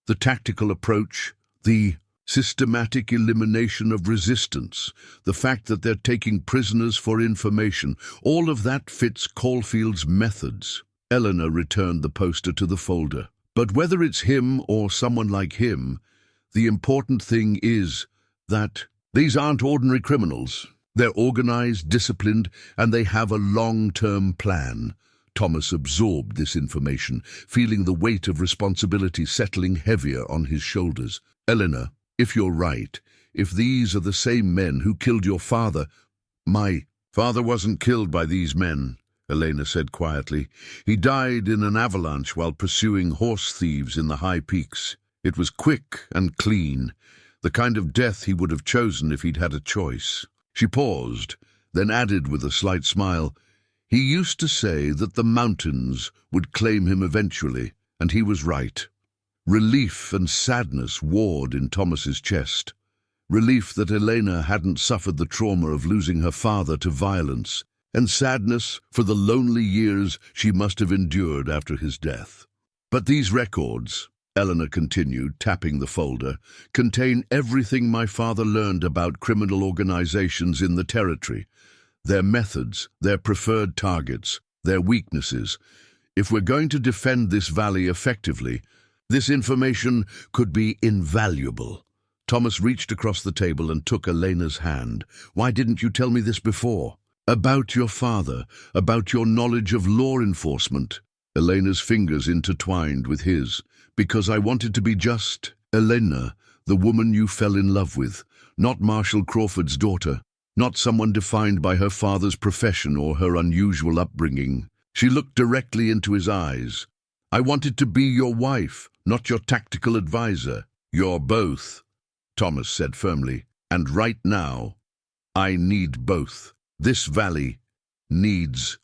The tactical approach, the systematic elimination of resistance, the fact that they're taking prisoners for information, all of that fits Kfield's methods. Elena returned the poster to the folder. But whether it's him or someone like him, the important thing is that these aren't ordinary criminals. They're organized, disciplined, and they have a long-term plan. Thomas absorbed this information, feeling the weight of responsibility settling heavier on his shoulders. Elena, if you're right, if these are the same men who killed your father— My father wasn't killed by these men, Elena said quietly. He died in an avalanche while pursuing horse thieves in the high peaks. It was quick and clean, the kind of death he would have chosen if he'd had a choice. She paused, then added with a slight smile, He used to say that the mountains would claim him eventually, and he was right. Relief and sadness warred in Thomas's chest. Relief that Elena hadn't suffered the trauma of losing her father to violence, and sadness for the lonely years she must have endured after his death. But these records, Elena continued, tapping the folder, contain everything my father learned about criminal organizations in the territory, their methods, their preferred targets, their weaknesses. If we're going to defend this valley effectively, this information could be invaluable. Thomas reached across the table and took Elena's hand. Why didn't you tell me this before? About your father, about your knowledge of law enforcement. Elena's fingers intertwined with his. Because I wanted to be just Elena, the woman you fell in love with, not Marshall Crawford's daughter, not someone defined by her father's profession or her unusual upbringing. She looked directly into his eyes. I wanted to be your wife, not your tactical advisor. You're both, Thomas said firmly, and right now, I need both. This valley needs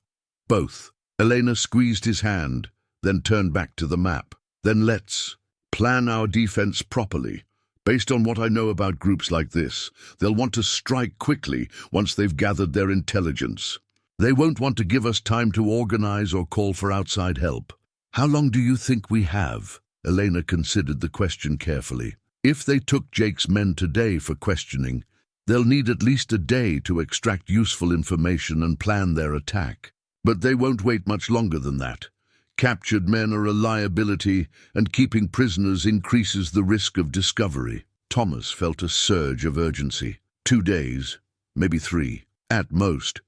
both. Elena squeezed his hand, then turned back to the map. Then let's plan our defense properly. Based on what I know about groups like this, they'll want to strike quickly once they've gathered their intelligence. They won't want to give us time to organize or call for outside help. How long do you think we have? Elena considered the question carefully. If they took Jake's men today for questioning, they'll need at least a day to extract useful information and plan their attack. But they won't wait much longer than that. Captured men are a liability, and keeping prisoners increases the risk of discovery. Thomas felt a surge of urgency. 2 days, maybe 3, at most,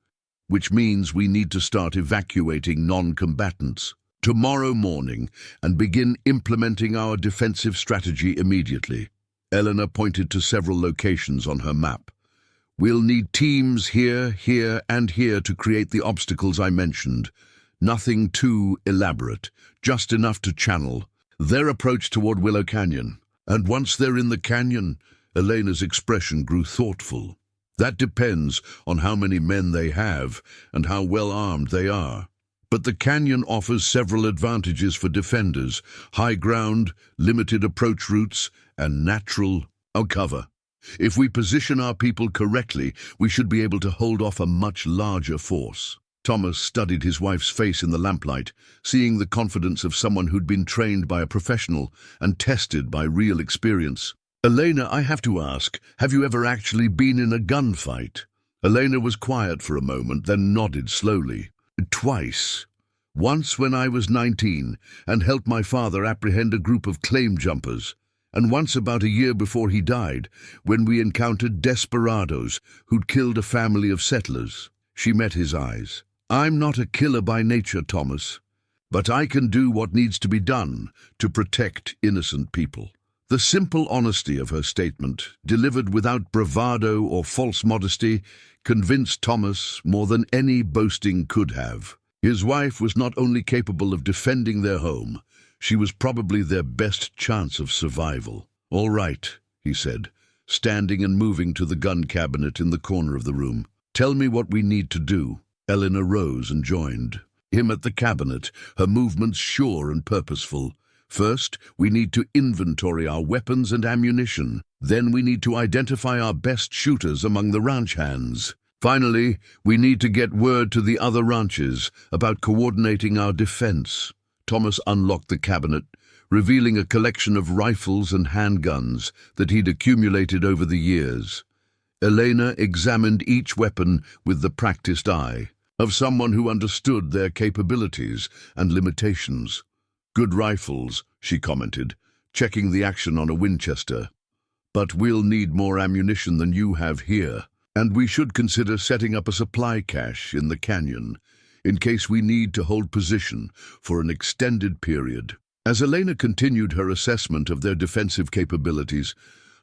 which means we need to start evacuating non-combatants tomorrow morning and begin implementing our defensive strategy immediately. Elena pointed to several locations on her map. We'll need teams here, here, and here to create the obstacles I mentioned. Nothing too elaborate, just enough to channel their approach toward Willow Canyon. And once they're in the canyon, Elena's expression grew thoughtful. That depends on how many men they have and how well armed they are. But the canyon offers several advantages for defenders: high ground, limited approach routes, and natural cover. If we position our people correctly, we should be able to hold off a much larger force. Thomas studied his wife's face in the lamplight, seeing the confidence of someone who'd been trained by a professional and tested by real experience. Elena, I have to ask, have you ever actually been in a gunfight? Elena was quiet for a moment, then nodded slowly. Twice. Once when I was 19 and helped my father apprehend a group of claim jumpers, and once about a year before he died, when we encountered desperados who'd killed a family of settlers. She met his eyes. I'm not a killer by nature, Thomas, but I can do what needs to be done to protect innocent people. The simple honesty of her statement, delivered without bravado or false modesty, convinced Thomas more than any boasting could have. His wife was not only capable of defending their home, she was probably their best chance of survival. All right, he said, standing and moving to the gun cabinet in the corner of the room. Tell me what we need to do. Elena rose and joined. him at the cabinet, her movements sure and purposeful. First, we need to inventory our weapons and ammunition. Then we need to identify our best shooters among the ranch hands. Finally, we need to get word to the other ranches about coordinating our defense. Thomas unlocked the cabinet, revealing a collection of rifles and handguns that he'd accumulated over the years. Elena examined each weapon with the practiced eye of someone who understood their capabilities and limitations. "Good rifles," she commented, checking the action on a Winchester. "But we'll need more ammunition than you have here, and we should consider setting up a supply cache in the canyon in case we need to hold position for an extended period." As Elena continued her assessment of their defensive capabilities,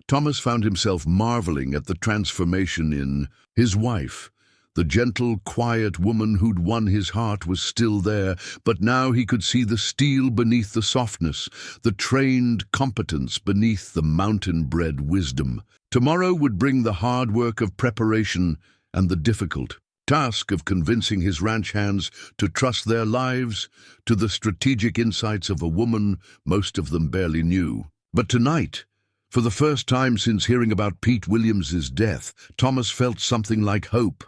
Thomas found himself marveling at the transformation in his wife. The gentle, quiet woman who'd won his heart was still there, but now he could see the steel beneath the softness, the trained competence beneath the mountain-bred wisdom. Tomorrow would bring the hard work of preparation and the difficult task of convincing his ranch hands to trust their lives to the strategic insights of a woman most of them barely knew. But tonight, for the first time since hearing about Pete Williams's death, Thomas felt something like hope.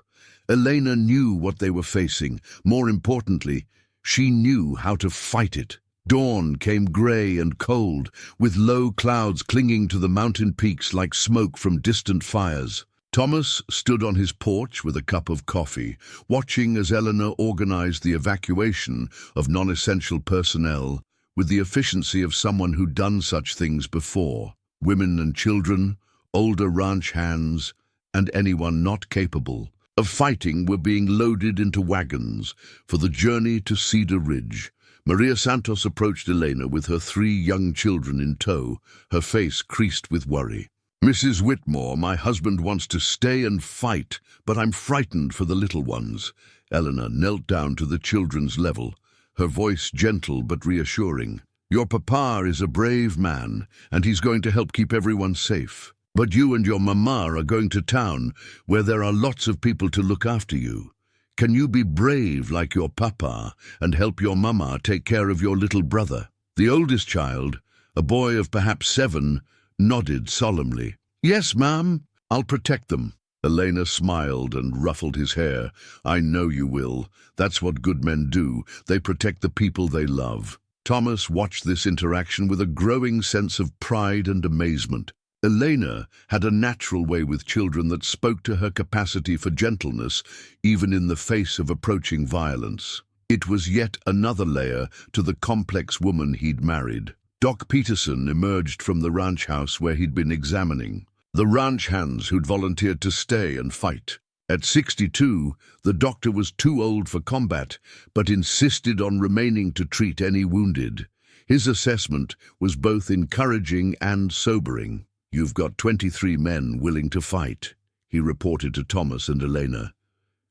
Elena knew what they were facing. More importantly, she knew how to fight it. Dawn came grey and cold, with low clouds clinging to the mountain peaks like smoke from distant fires. Thomas stood on his porch with a cup of coffee, watching as Elena organized the evacuation of non-essential personnel with the efficiency of someone who'd done such things before. Women and children, older ranch hands, and anyone not capable of fighting were being loaded into wagons for the journey to Cedar Ridge. Maria Santos approached Elena with her 3 young children in tow, her face creased with worry. "Mrs. Whitmore, my husband wants to stay and fight, but I'm frightened for the little ones." Elena knelt down to the children's level, her voice gentle but reassuring. "Your papa is a brave man, and he's going to help keep everyone safe. But you and your mama are going to town, where there are lots of people to look after you. Can you be brave like your papa and help your mama take care of your little brother?" The oldest child, a boy of perhaps 7, nodded solemnly. "Yes, ma'am, I'll protect them." Elena smiled and ruffled his hair. "I know you will. That's what good men do. They protect the people they love." Thomas watched this interaction with a growing sense of pride and amazement. Elena had a natural way with children that spoke to her capacity for gentleness, even in the face of approaching violence. It was yet another layer to the complex woman he'd married. Doc Peterson emerged from the ranch house where he'd been examining the ranch hands who'd volunteered to stay and fight. At 62, the doctor was too old for combat, but insisted on remaining to treat any wounded. His assessment was both encouraging and sobering. "You've got 23 men willing to fight," he reported to Thomas and Elena.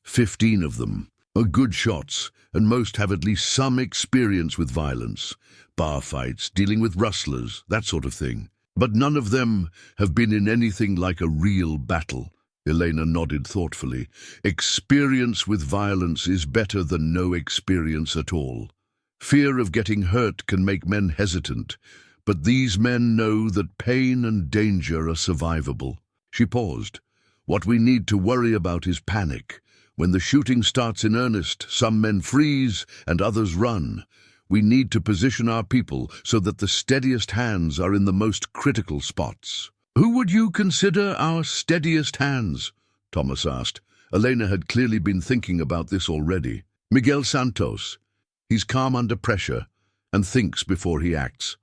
15 of them are good shots, and most have at least some experience with violence. Bar fights, dealing with rustlers, that sort of thing. But none of them have been in anything like a real battle. Elena nodded thoughtfully. "Experience with violence is better than no experience at all. Fear of getting hurt can make men hesitant, but these men know that pain and danger are survivable." She paused. "What we need to worry about is panic. When the shooting starts in earnest, some men freeze and others run. We need to position our people so that the steadiest hands are in the most critical spots." "Who would you consider our steadiest hands?" Thomas asked. Elena had clearly been thinking about this already. "Miguel Santos. He's calm under pressure and thinks before he acts.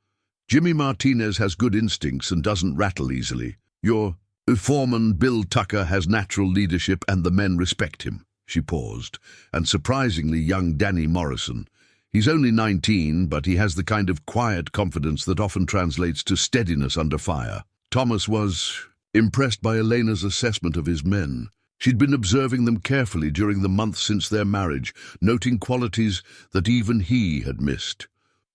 Jimmy Martinez has good instincts and doesn't rattle easily. Your foreman, Bill Tucker, has natural leadership and the men respect him." She paused. "And surprisingly young Danny Morrison. He's only 19, but he has the kind of quiet confidence that often translates to steadiness under fire." Thomas was impressed by Elena's assessment of his men. She'd been observing them carefully during the months since their marriage, noting qualities that even he had missed.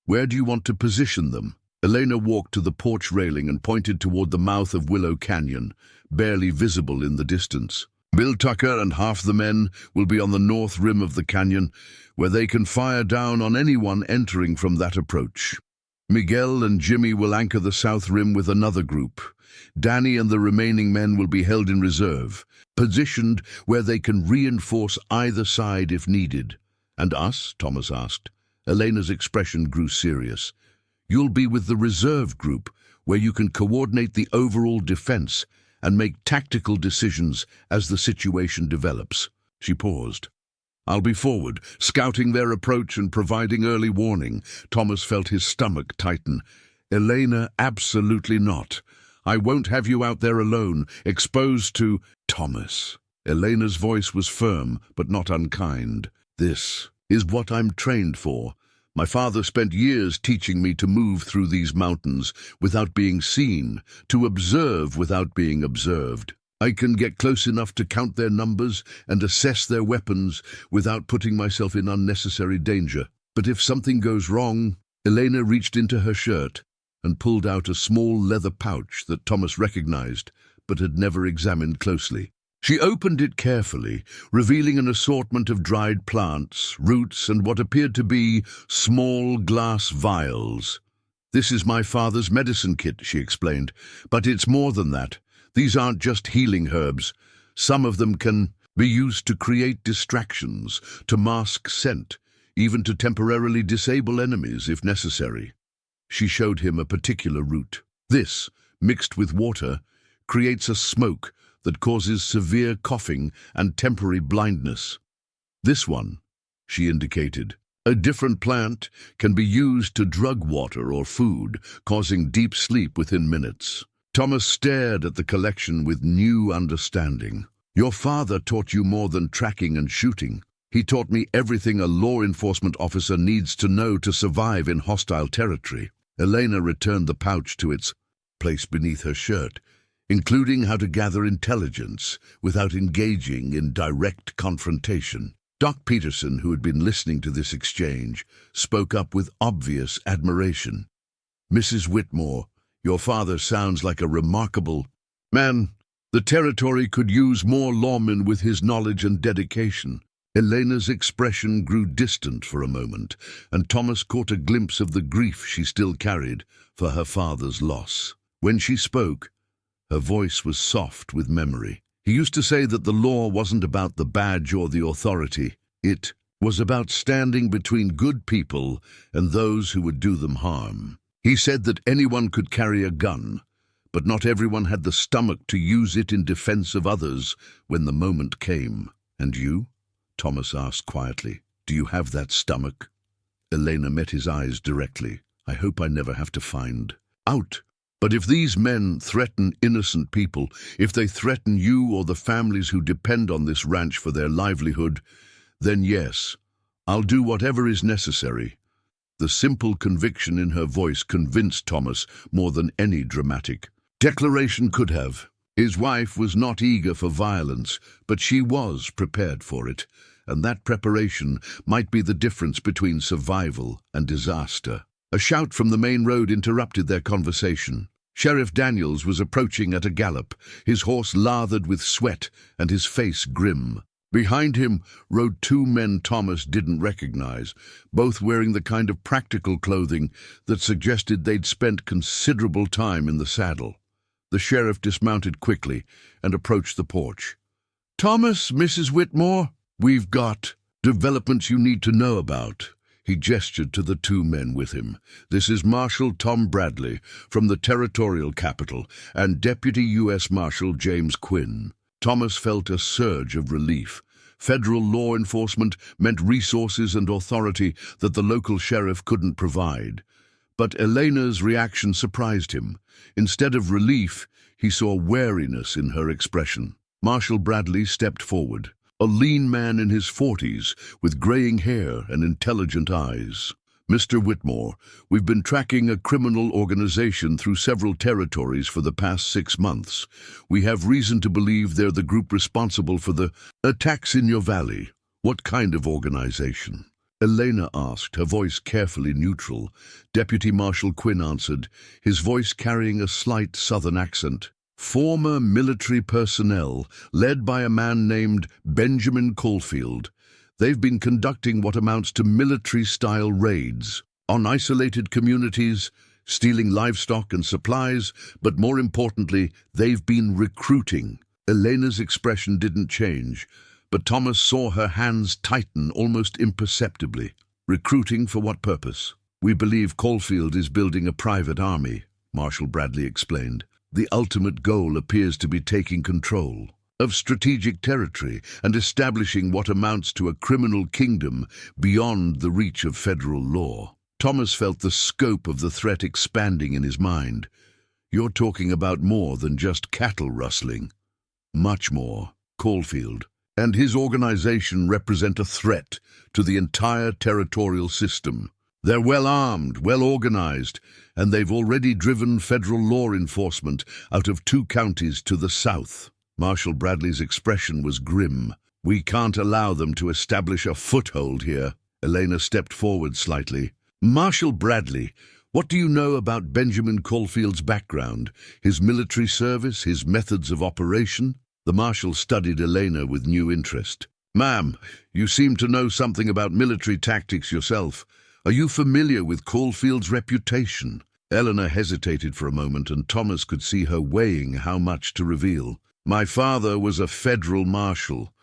"Where do you want to position them?" Elena walked to the porch railing and pointed toward the mouth of Willow Canyon, barely visible in the distance. Bill Tucker and half the men will be on the north rim of the canyon, where they can fire down on anyone entering from that approach. Miguel and Jimmy will anchor the south rim with another group. Danny and the remaining men will be held in reserve, positioned where they can reinforce either side if needed. And us? Thomas asked. Elena's expression grew serious. You'll be with the reserve group, where you can coordinate the overall defense and make tactical decisions as the situation develops. She paused. I'll be forward, scouting their approach and providing early warning. Thomas felt his stomach tighten. Elena, absolutely not. I won't have you out there alone, exposed to... Thomas. Elena's voice was firm, but not unkind. This is what I'm trained for. My father spent years teaching me to move through these mountains without being seen, to observe without being observed. I can get close enough to count their numbers and assess their weapons without putting myself in unnecessary danger. But if something goes wrong... Elena reached into her shirt and pulled out a small leather pouch that Thomas recognized, but had never examined closely. She opened it carefully, revealing an assortment of dried plants, roots, and what appeared to be small glass vials. This is my father's medicine kit, she explained, but it's more than that. These aren't just healing herbs. Some of them can be used to create distractions, to mask scent, even to temporarily disable enemies if necessary. She showed him a particular root. This, mixed with water, creates a smoke that causes severe coughing and temporary blindness. This one, she indicated. A different plant can be used to drug water or food, causing deep sleep within minutes. Thomas stared at the collection with new understanding. Your father taught you more than tracking and shooting. He taught me everything a law enforcement officer needs to know to survive in hostile territory. Elena returned the pouch to its place beneath her shirt, including how to gather intelligence without engaging in direct confrontation. Doc Peterson, who had been listening to this exchange, spoke up with obvious admiration. Mrs. Whitmore, your father sounds like a remarkable man. The territory could use more lawmen with his knowledge and dedication. Elena's expression grew distant for a moment, and Thomas caught a glimpse of the grief she still carried for her father's loss. When she spoke, her voice was soft with memory. He used to say that the law wasn't about the badge or the authority. It was about standing between good people and those who would do them harm. He said that anyone could carry a gun, but not everyone had the stomach to use it in defense of others when the moment came. And you? Thomas asked quietly. Do you have that stomach? Elena met his eyes directly. I hope I never have to find out. But if these men threaten innocent people, if they threaten you or the families who depend on this ranch for their livelihood, then yes, I'll do whatever is necessary. The simple conviction in her voice convinced Thomas more than any dramatic declaration could have. His wife was not eager for violence, but she was prepared for it, and that preparation might be the difference between survival and disaster. A shout from the main road interrupted their conversation. Sheriff Daniels was approaching at a gallop, his horse lathered with sweat and his face grim. Behind him rode two men Thomas didn't recognize, both wearing the kind of practical clothing that suggested they'd spent considerable time in the saddle. The sheriff dismounted quickly and approached the porch. Thomas, Mrs. Whitmore, we've got developments you need to know about. He gestured to the two men with him. This is Marshal Tom Bradley from the territorial capital and Deputy U.S. Marshal James Quinn. Thomas felt a surge of relief. Federal law enforcement meant resources and authority that the local sheriff couldn't provide. But Elena's reaction surprised him. Instead of relief, he saw wariness in her expression. Marshal Bradley stepped forward, a lean man in his 40s with graying hair and intelligent eyes. Mr. Whitmore, we've been tracking a criminal organization through several territories for the past 6 months. We have reason to believe they're the group responsible for the attacks in your valley. What kind of organization? Elena asked, her voice carefully neutral. Deputy Marshal Quinn answered, his voice carrying a slight southern accent. former military personnel led by a man named Benjamin Kfield. They've been conducting what amounts to military-style raids on isolated communities, stealing livestock and supplies, but more importantly, they've been recruiting. Elena's expression didn't change, but Thomas saw her hands tighten almost imperceptibly. Recruiting for what purpose? We believe Kfield is building a private army, Marshal Bradley explained. The ultimate goal appears to be taking control of strategic territory and establishing what amounts to a criminal kingdom beyond the reach of federal law. Thomas felt the scope of the threat expanding in his mind. You're talking about more than just cattle rustling. Much more. Kfield and his organization represent a threat to the entire territorial system. They're well-armed, well-organized, and they've already driven federal law enforcement out of 2 counties to the south. Marshal Bradley's expression was grim. We can't allow them to establish a foothold here. Elena stepped forward slightly. Marshal Bradley, what do you know about Benjamin Kfield's background, his military service, his methods of operation? The marshal studied Elena with new interest. Ma'am, you seem to know something about military tactics yourself. Are you familiar with Kfield's reputation? Elena hesitated for a moment, and Thomas could see her weighing how much to reveal. My father was a federal marshal,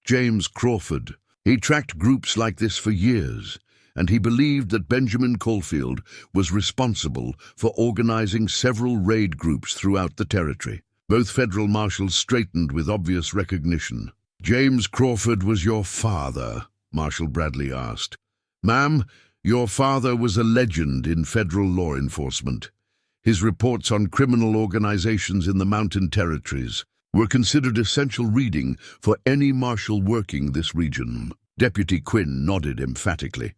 James Crawford. He tracked groups like this for years, and he believed that Benjamin Kfield was responsible for organizing several raid groups throughout the territory. Both federal marshals straightened with obvious recognition. James Crawford was your father? Marshal Bradley asked. Ma'am, your father was a legend in federal law enforcement. His reports on criminal organizations in the mountain territories were considered essential reading for any marshal working this region. Deputy Quinn nodded emphatically.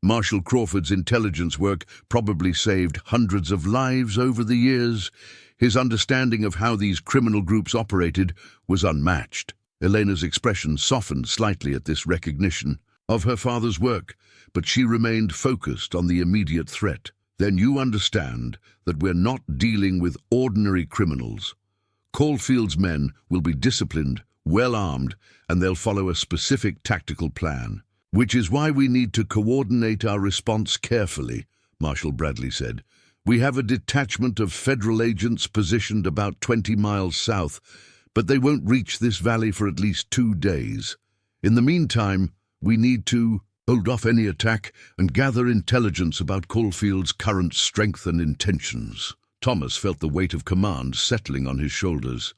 Marshal Crawford's intelligence work probably saved hundreds of lives over the years. His understanding of how these criminal groups operated was unmatched. Elena's expression softened slightly at this recognition of her father's work, but she remained focused on the immediate threat. Then you understand that we're not dealing with ordinary criminals. Kfield's men will be disciplined, well-armed, and they'll follow a specific tactical plan, which is why we need to coordinate our response carefully, Marshal Bradley said. We have a detachment of federal agents positioned about 20 miles south, but they won't reach this valley for at least 2 days. In the meantime, we need to hold off any attack and gather intelligence about Kfield's current strength and intentions. Thomas felt the weight of command settling on his shoulders.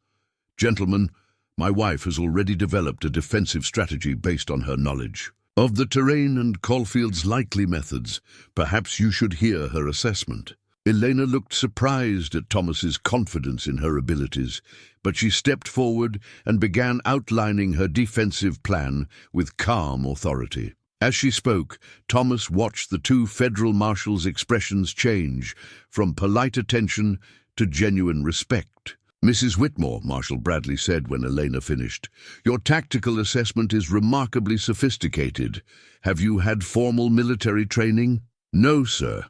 Gentlemen, my wife has already developed a defensive strategy based on her knowledge of the terrain and Kfield's likely methods. Perhaps you should hear her assessment. Elena looked surprised at Thomas's confidence in her abilities, but she stepped forward and began outlining her defensive plan with calm authority. As she spoke, Thomas watched the 2 federal marshals' expressions change from polite attention to genuine respect. Mrs. Whitmore, Marshal Bradley said when Elena finished, your tactical assessment is remarkably sophisticated. Have you had formal military training? No, sir.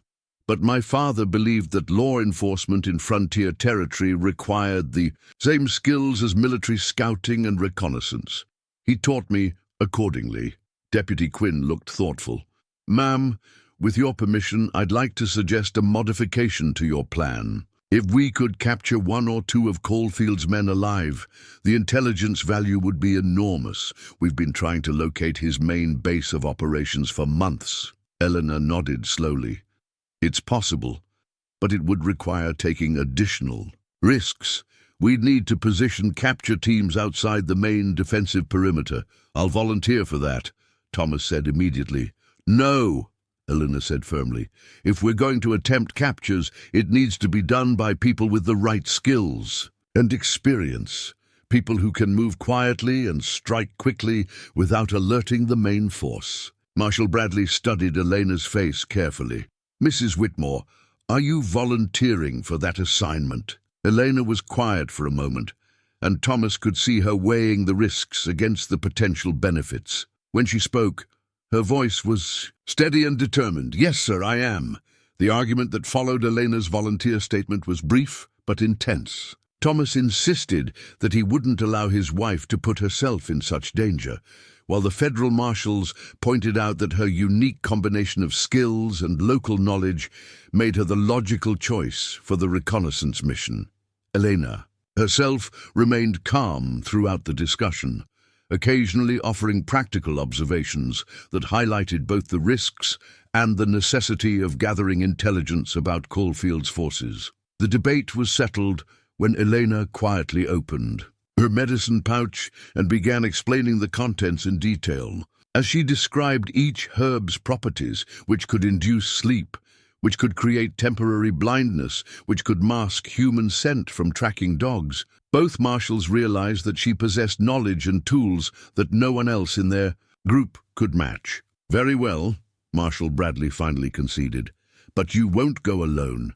But my father believed that law enforcement in frontier territory required the same skills as military scouting and reconnaissance. He taught me accordingly. Deputy Quinn looked thoughtful. Ma'am, with your permission, I'd like to suggest a modification to your plan. If we could capture 1 or 2 of Kfield's men alive, the intelligence value would be enormous. We've been trying to locate his main base of operations for months. Elena nodded slowly. It's possible, but it would require taking additional risks. We'd need to position capture teams outside the main defensive perimeter. I'll volunteer for that, Thomas said immediately. No, Elena said firmly. If we're going to attempt captures, it needs to be done by people with the right skills and experience. People who can move quietly and strike quickly without alerting the main force. Marshal Bradley studied Elena's face carefully. Mrs. Whitmore, are you volunteering for that assignment? Elena was quiet for a moment, and Thomas could see her weighing the risks against the potential benefits. When she spoke, her voice was steady and determined. Yes, sir, I am. The argument that followed Elena's volunteer statement was brief but intense. Thomas insisted that he wouldn't allow his wife to put herself in such danger, while the federal marshals pointed out that her unique combination of skills and local knowledge made her the logical choice for the reconnaissance mission. Elena herself remained calm throughout the discussion, occasionally offering practical observations that highlighted both the risks and the necessity of gathering intelligence about Kfield's forces. The debate was settled when Elena quietly opened her medicine pouch and began explaining the contents in detail. As she described each herb's properties, which could induce sleep, which could create temporary blindness, which could mask human scent from tracking dogs, both marshals realized that she possessed knowledge and tools that no one else in their group could match. "Very well," Marshal Bradley finally conceded, "but you won't go alone.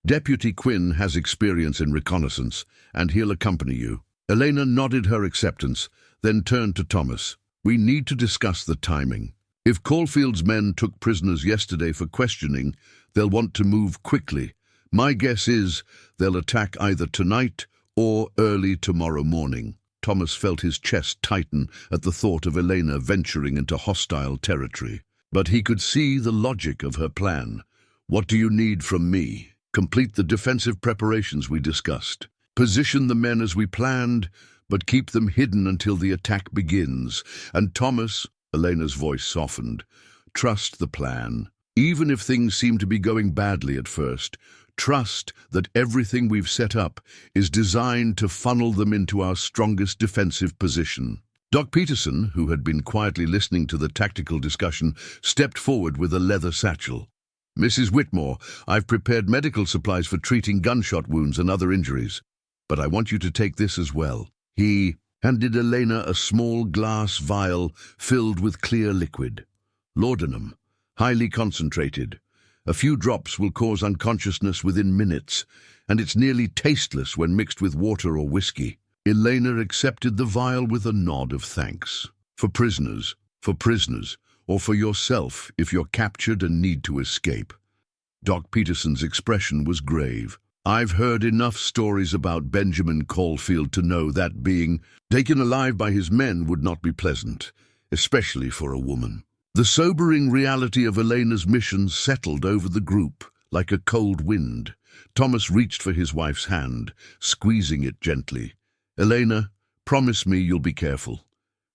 Deputy Quinn has experience in reconnaissance, and he'll accompany you." Elena nodded her acceptance, then turned to Thomas. "We need to discuss the timing. If Kfield's men took prisoners yesterday for questioning, they'll want to move quickly. My guess is they'll attack either tonight or early tomorrow morning." Thomas felt his chest tighten at the thought of Elena venturing into hostile territory. But he could see the logic of her plan. "What do you need from me?" "Complete the defensive preparations we discussed. Position the men as we planned, but keep them hidden until the attack begins. And Thomas," Elena's voice softened, "trust the plan. Even if things seem to be going badly at first, trust that everything we've set up is designed to funnel them into our strongest defensive position." Doc Peterson, who had been quietly listening to the tactical discussion, stepped forward with a leather satchel. "Mrs. Whitmore, I've prepared medical supplies for treating gunshot wounds and other injuries, but I want you to take this as well." He handed Elena a small glass vial filled with clear liquid. Laudanum, highly concentrated. A few drops will cause unconsciousness within minutes, and it's nearly tasteless when mixed with water or whiskey. Elena accepted the vial with a nod of thanks. For prisoners, or for yourself if you're captured and need to escape." Doc Peterson's expression was grave. "I've heard enough stories about Benjamin Kfield to know that being taken alive by his men would not be pleasant, especially for a woman." The sobering reality of Elena's mission settled over the group like a cold wind. Thomas reached for his wife's hand, squeezing it gently. "Elena, promise me you'll be careful.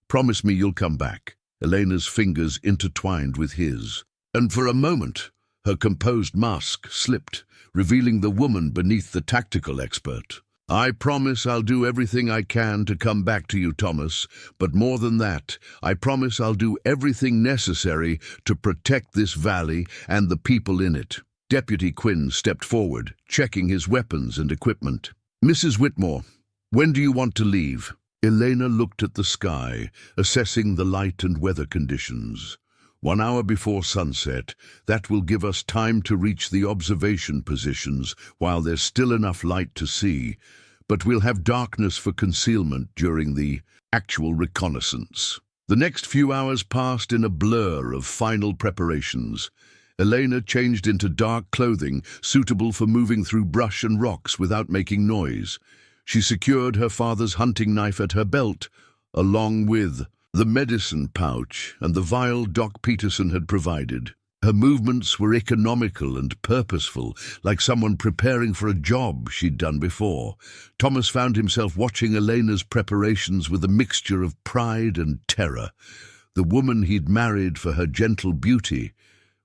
Promise me you'll come back." Elena's fingers intertwined with his, and for a moment her composed mask slipped, revealing the woman beneath the tactical expert. "I promise I'll do everything I can to come back to you, Thomas, but more than that, I promise I'll do everything necessary to protect this valley and the people in it." Deputy Quinn stepped forward, checking his weapons and equipment. "Mrs. Whitmore, when do you want to leave?" Elena looked at the sky, assessing the light and weather conditions. 1 hour before sunset, that will give us time to reach the observation positions while there's still enough light to see, but we'll have darkness for concealment during the actual reconnaissance. The next few hours passed in a blur of final preparations. Elena changed into dark clothing suitable for moving through brush and rocks without making noise. She secured her father's hunting knife at her belt, along with the medicine pouch and the vial Doc Peterson had provided. Her movements were economical and purposeful, like someone preparing for a job she'd done before. Thomas found himself watching Elena's preparations with a mixture of pride and terror. The woman he'd married for her gentle beauty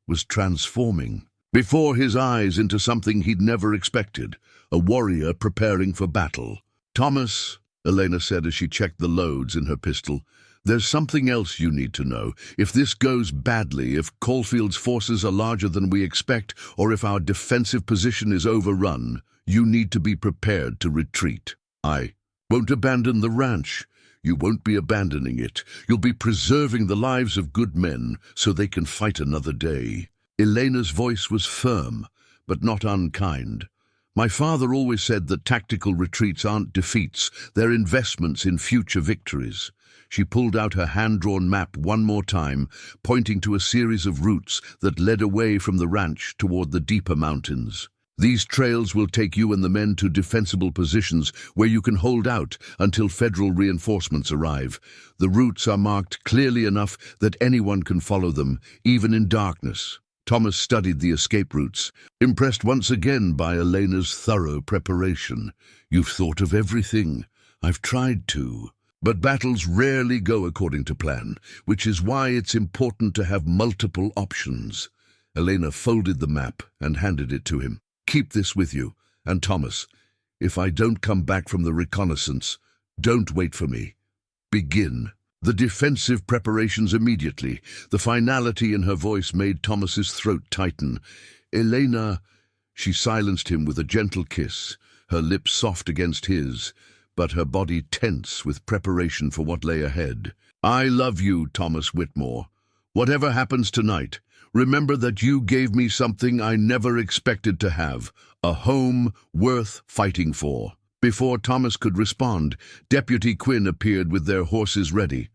was transforming before his eyes into something he'd never expected, a warrior preparing for battle. "Thomas," Elena said as she checked the loads in her pistol, "there's something else you need to know. If this goes badly, if Kfield's forces are larger than we expect, or if our defensive position is overrun, you need to be prepared to retreat. I won't abandon the ranch. You won't be abandoning it. You'll be preserving the lives of good men so they can fight another day." Elena's voice was firm, but not unkind. "My father always said that tactical retreats aren't defeats, they're investments in future victories." She pulled out her hand-drawn map one more time, pointing to a series of routes that led away from the ranch toward the deeper mountains. These trails will take you and the men to defensible positions where you can hold out until federal reinforcements arrive. The routes are marked clearly enough that anyone can follow them, even in darkness. Thomas studied the escape routes, impressed once again by Elena's thorough preparation. You've thought of everything. I've tried to. But battles rarely go according to plan, which is why it's important to have multiple options. Elena folded the map and handed it to him. Keep this with you. And Thomas, if I don't come back from the reconnaissance, don't wait for me. Begin. The defensive preparations immediately. The finality in her voice made Thomas's throat tighten. Elena, she silenced him with a gentle kiss, her lips soft against his, but her body tense with preparation for what lay ahead. I love you, Thomas Whitmore. Whatever happens tonight, remember that you gave me something I never expected to have, a home worth fighting for. Before Thomas could respond, Deputy Quinn appeared with their horses ready.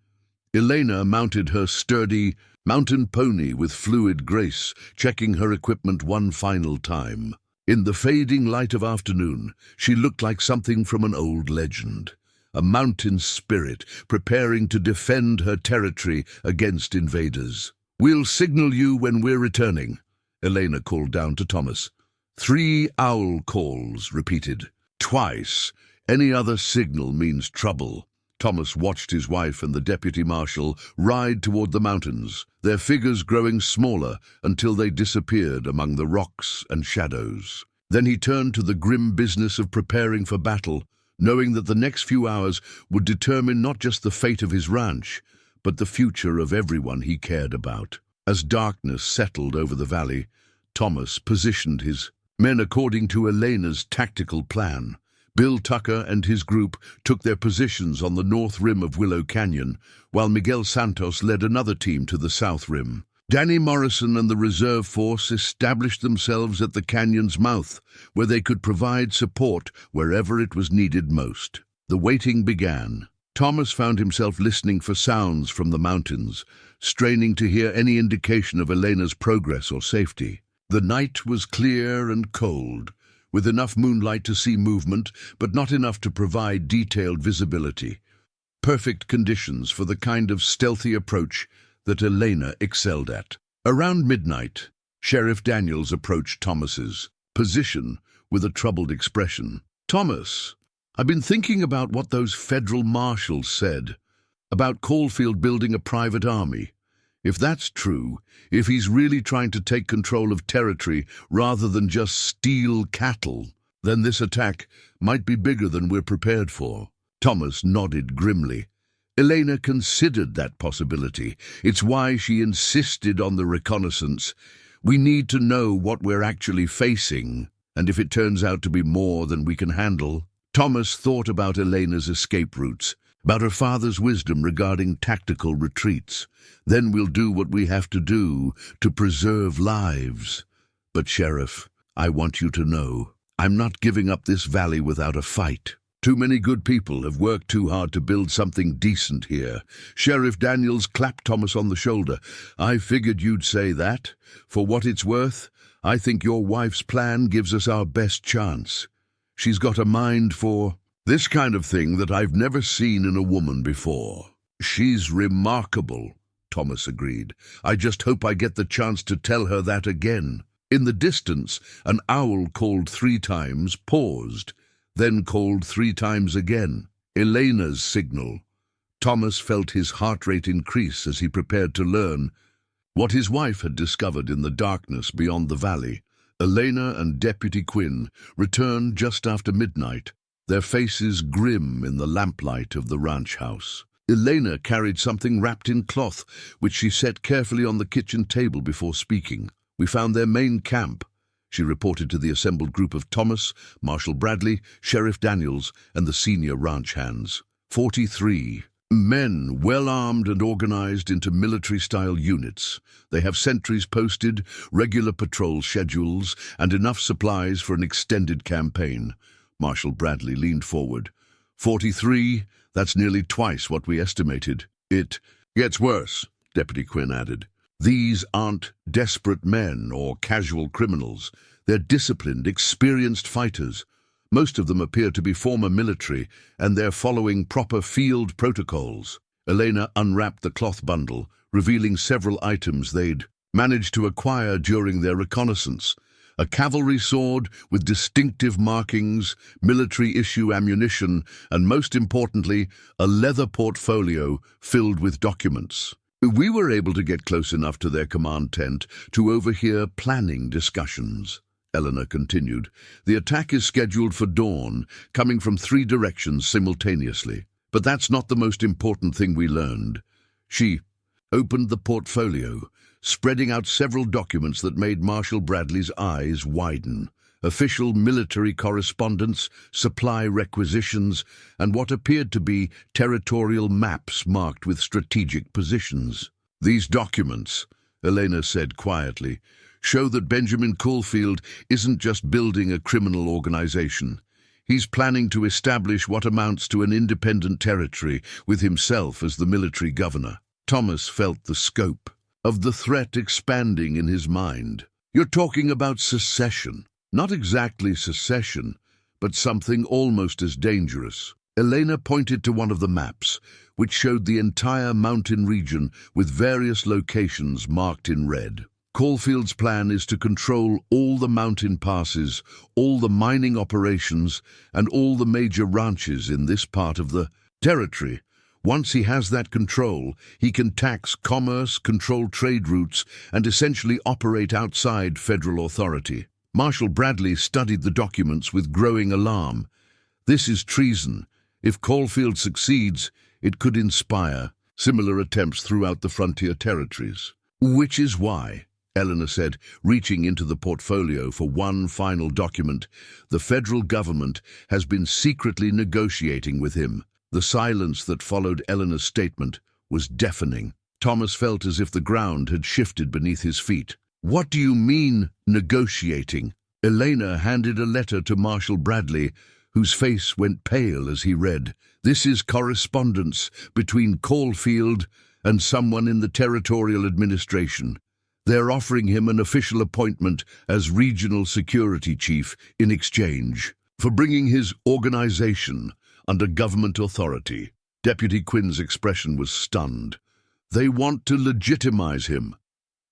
Elena mounted her sturdy mountain pony with fluid grace, checking her equipment one final time. In the fading light of afternoon, she looked like something from an old legend, a mountain spirit preparing to defend her territory against invaders. We'll signal you when we're returning, Elena called down to Thomas. 3 owl calls, repeated. Twice. Any other signal means trouble. Thomas watched his wife and the deputy marshal ride toward the mountains, their figures growing smaller until they disappeared among the rocks and shadows. Then he turned to the grim business of preparing for battle, knowing that the next few hours would determine not just the fate of his ranch, but the future of everyone he cared about. As darkness settled over the valley, Thomas positioned his men according to Elena's tactical plan. Bill Tucker and his group took their positions on the north rim of Willow Canyon, while Miguel Santos led another team to the south rim. Danny Morrison and the reserve force established themselves at the canyon's mouth, where they could provide support wherever it was needed most. The waiting began. Thomas found himself listening for sounds from the mountains, straining to hear any indication of Elena's progress or safety. The night was clear and cold, with enough moonlight to see movement, but not enough to provide detailed visibility. Perfect conditions for the kind of stealthy approach that Elena excelled at. Around midnight, Sheriff Daniels approached Thomas's position with a troubled expression. Thomas, I've been thinking about what those federal marshals said about Kfield building a private army. If that's true, if he's really trying to take control of territory rather than just steal cattle, then this attack might be bigger than we're prepared for. Thomas nodded grimly. Elena considered that possibility. It's why she insisted on the reconnaissance. We need to know what we're actually facing, and if it turns out to be more than we can handle. Thomas thought about Elena's escape routes, about her father's wisdom regarding tactical retreats. Then we'll do what we have to do to preserve lives. But, Sheriff, I want you to know, I'm not giving up this valley without a fight. Too many good people have worked too hard to build something decent here. Sheriff Daniels clapped Thomas on the shoulder. I figured you'd say that. For what it's worth, I think your wife's plan gives us our best chance. She's got a mind for this kind of thing that I've never seen in a woman before. She's remarkable, Thomas agreed. I just hope I get the chance to tell her that again. In the distance, an owl called 3 times, paused, then called 3 times again. Elena's signal. Thomas felt his heart rate increase as he prepared to learn what his wife had discovered in the darkness beyond the valley. Elena and Deputy Quinn returned just after midnight, their faces grim in the lamplight of the ranch house. Elena carried something wrapped in cloth, which she set carefully on the kitchen table before speaking. We found their main camp, she reported to the assembled group of Thomas, Marshal Bradley, Sheriff Daniels, and the senior ranch hands. 43 men, well-armed and organized into military-style units. They have sentries posted, regular patrol schedules, and enough supplies for an extended campaign. Marshal Bradley leaned forward. 43, that's nearly twice what we estimated. It gets worse, Deputy Quinn added. These aren't desperate men or casual criminals. They're disciplined, experienced fighters. Most of them appear to be former military, and they're following proper field protocols. Elena unwrapped the cloth bundle, revealing several items they'd managed to acquire during their reconnaissance. A cavalry sword with distinctive markings, military-issue ammunition, and most importantly, a leather portfolio filled with documents. We were able to get close enough to their command tent to overhear planning discussions. Elena continued. The attack is scheduled for dawn, coming from 3 directions simultaneously. But that's not the most important thing we learned. She opened the portfolio, spreading out several documents that made Marshal Bradley's eyes widen. Official military correspondence, supply requisitions, and what appeared to be territorial maps marked with strategic positions. These documents, Elena said quietly, show that Benjamin Kfield isn't just building a criminal organization. He's planning to establish what amounts to an independent territory with himself as the military governor. Thomas felt the scope of the threat expanding in his mind. You're talking about secession. Not exactly secession, but something almost as dangerous. Elena pointed to one of the maps, which showed the entire mountain region with various locations marked in red. Kfield's plan is to control all the mountain passes, all the mining operations, and all the major ranches in this part of the territory. Once he has that control, he can tax commerce, control trade routes, and essentially operate outside federal authority. Marshal Bradley studied the documents with growing alarm. This is treason. If Kfield succeeds, it could inspire similar attempts throughout the frontier territories. Which is why, Elena said, reaching into the portfolio for one final document, the federal government has been secretly negotiating with him. The silence that followed Elena's statement was deafening. Thomas felt as if the ground had shifted beneath his feet. What do you mean, negotiating? Elena handed a letter to Marshal Bradley, whose face went pale as he read. This is correspondence between Kfield and someone in the territorial administration. They're offering him an official appointment as regional security chief in exchange for bringing his organization under government authority. Deputy Quinn's expression was stunned. They want to legitimize him.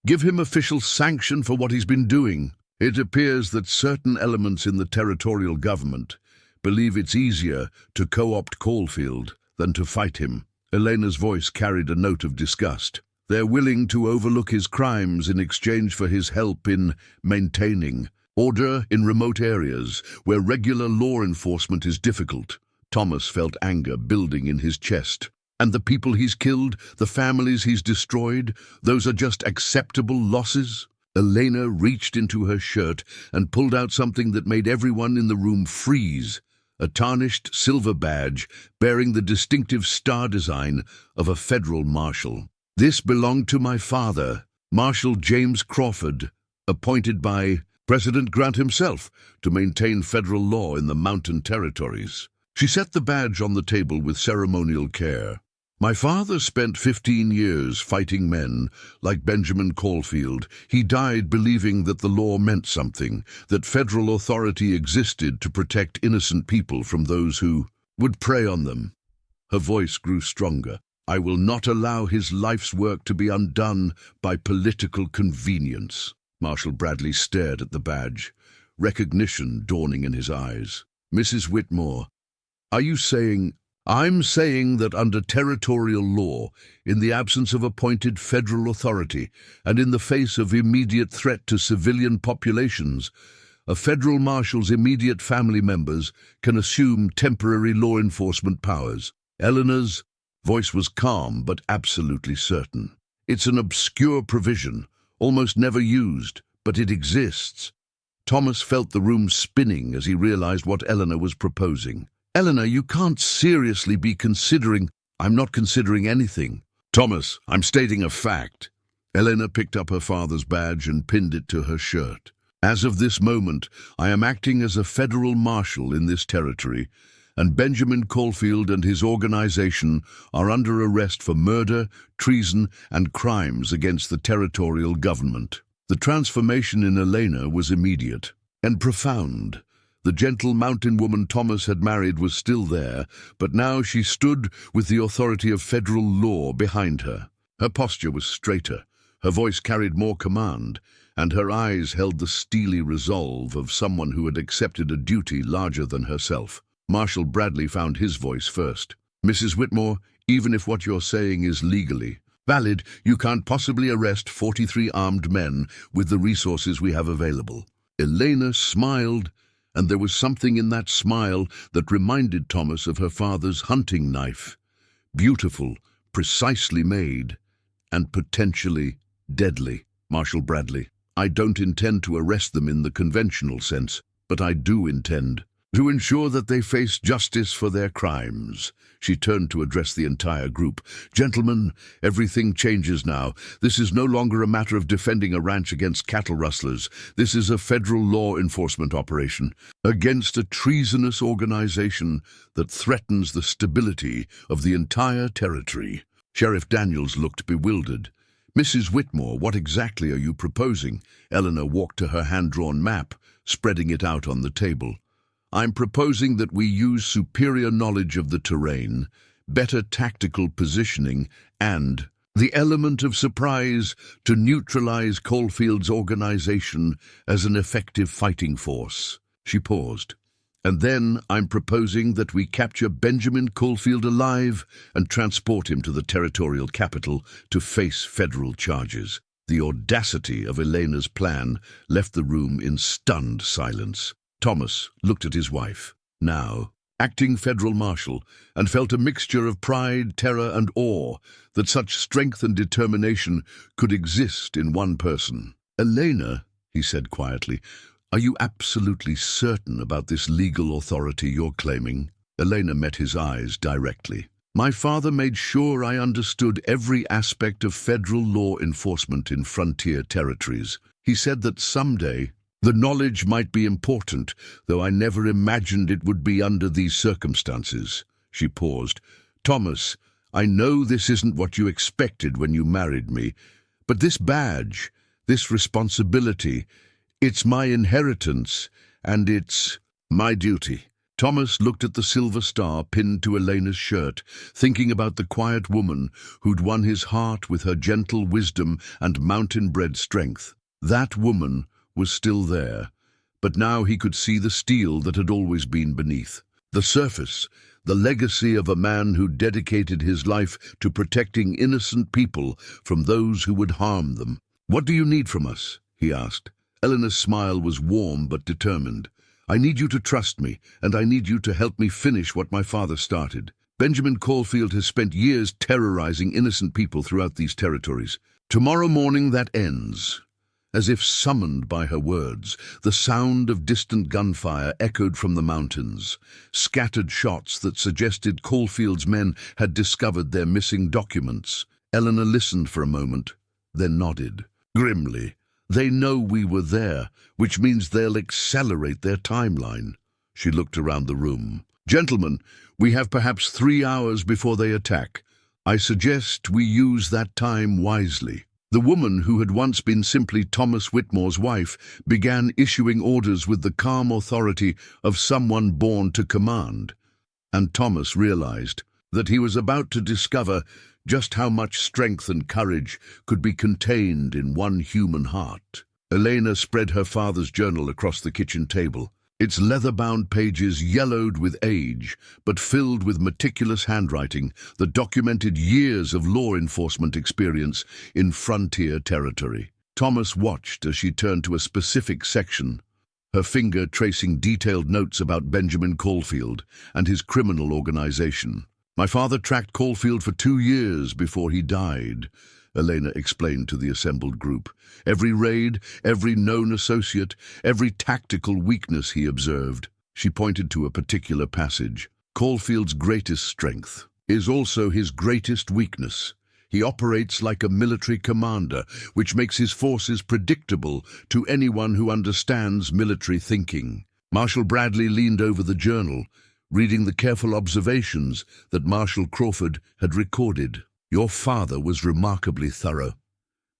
Give him official sanction for what he's been doing. It appears that certain elements in the territorial government believe it's easier to co-opt Kfield than to fight him. Elena's voice carried a note of disgust. They're willing to overlook his crimes in exchange for his help in maintaining order in remote areas where regular law enforcement is difficult. Thomas felt anger building in his chest. And the people he's killed, the families he's destroyed, those are just acceptable losses? Elena reached into her shirt and pulled out something that made everyone in the room freeze. A tarnished silver badge bearing the distinctive star design of a federal marshal. This belonged to my father, Marshal James Crawford, appointed by President Grant himself to maintain federal law in the mountain territories. She set the badge on the table with ceremonial care. My father spent 15 years fighting men like Benjamin Kfield. He died believing that the law meant something, that federal authority existed to protect innocent people from those who would prey on them. Her voice grew stronger. I will not allow his life's work to be undone by political convenience. Marshal Bradley stared at the badge, recognition dawning in his eyes. Mrs. Whitmore, are you saying... I'm saying that under territorial law, in the absence of appointed federal authority, and in the face of immediate threat to civilian populations, a federal marshal's immediate family members can assume temporary law enforcement powers. Elena's voice was calm but absolutely certain. It's an obscure provision, almost never used, but it exists. Thomas felt the room spinning as he realized what Elena was proposing. Elena, you can't seriously be considering... I'm not considering anything. Thomas, I'm stating a fact. Elena picked up her father's badge and pinned it to her shirt. As of this moment, I am acting as a federal marshal in this territory, and Benjamin Kfield and his organization are under arrest for murder, treason, and crimes against the territorial government. The transformation in Elena was immediate. and profound. The gentle mountain woman Thomas had married was still there, but now she stood with the authority of federal law behind her. Her posture was straighter, her voice carried more command, and her eyes held the steely resolve of someone who had accepted a duty larger than herself. Marshal Bradley found his voice first. "Mrs. Whitmore, even if what you're saying is legally valid, you can't possibly arrest 43 armed men with the resources we have available." Elena smiled, and there was something in that smile that reminded Thomas of her father's hunting knife. Beautiful, precisely made, and potentially deadly. "Marshal Bradley, I don't intend to arrest them in the conventional sense, but I do intend to ensure that they face justice for their crimes." She turned to address the entire group. "Gentlemen, everything changes now. This is no longer a matter of defending a ranch against cattle rustlers. This is a federal law enforcement operation against a treasonous organization that threatens the stability of the entire territory." Sheriff Daniels looked bewildered. "Mrs. Whitmore, what exactly are you proposing?" Elena walked to her hand-drawn map, spreading it out on the table. "I'm proposing that we use superior knowledge of the terrain, better tactical positioning, and the element of surprise to neutralize Kfield's organization as an effective fighting force." She paused. "And then I'm proposing that we capture Benjamin Kfield alive and transport him to the territorial capital to face federal charges." The audacity of Elena's plan left the room in stunned silence. Thomas looked at his wife, now acting federal marshal, and felt a mixture of pride, terror, and awe that such strength and determination could exist in one person. "Elena," he said quietly, "are you absolutely certain about this legal authority you're claiming?" Elena met his eyes directly. "My father made sure I understood every aspect of federal law enforcement in frontier territories. He said that someday the knowledge might be important, though I never imagined it would be under these circumstances." She paused. "Thomas, I know this isn't what you expected when you married me, but this badge, this responsibility, it's my inheritance, and it's my duty." Thomas looked at the silver star pinned to Elena's shirt, thinking about the quiet woman who'd won his heart with her gentle wisdom and mountain-bred strength. That woman was still there, but now he could see the steel that had always been beneath. The surface, the legacy of a man who dedicated his life to protecting innocent people from those who would harm them. "What do you need from us?" he asked. Elena's smile was warm but determined. "I need you to trust me, and I need you to help me finish what my father started. Benjamin Kfield has spent years terrorizing innocent people throughout these territories. Tomorrow morning that ends." As if summoned by her words, the sound of distant gunfire echoed from the mountains, scattered shots that suggested Kfield's men had discovered their missing documents. Elena listened for a moment, then nodded. Grimly, "They know we were there, which means they'll accelerate their timeline." She looked around the room. "Gentlemen, we have perhaps 3 hours before they attack. I suggest we use that time wisely." The woman who had once been simply Thomas Whitmore's wife began issuing orders with the calm authority of someone born to command. And Thomas realized that he was about to discover just how much strength and courage could be contained in one human heart. Elena spread her father's journal across the kitchen table, its leather-bound pages yellowed with age, but filled with meticulous handwriting that documented years of law enforcement experience in frontier territory. Thomas watched as she turned to a specific section, her finger tracing detailed notes about Benjamin Kfield and his criminal organization. "My father tracked Kfield for 2 years before he died," Elena explained to the assembled group. "Every raid, every known associate, every tactical weakness he observed." She pointed to a particular passage. "Kfield's greatest strength is also his greatest weakness. He operates like a military commander, which makes his forces predictable to anyone who understands military thinking." Marshal Bradley leaned over the journal, reading the careful observations that Marshal Crawford had recorded. "Your father was remarkably thorough.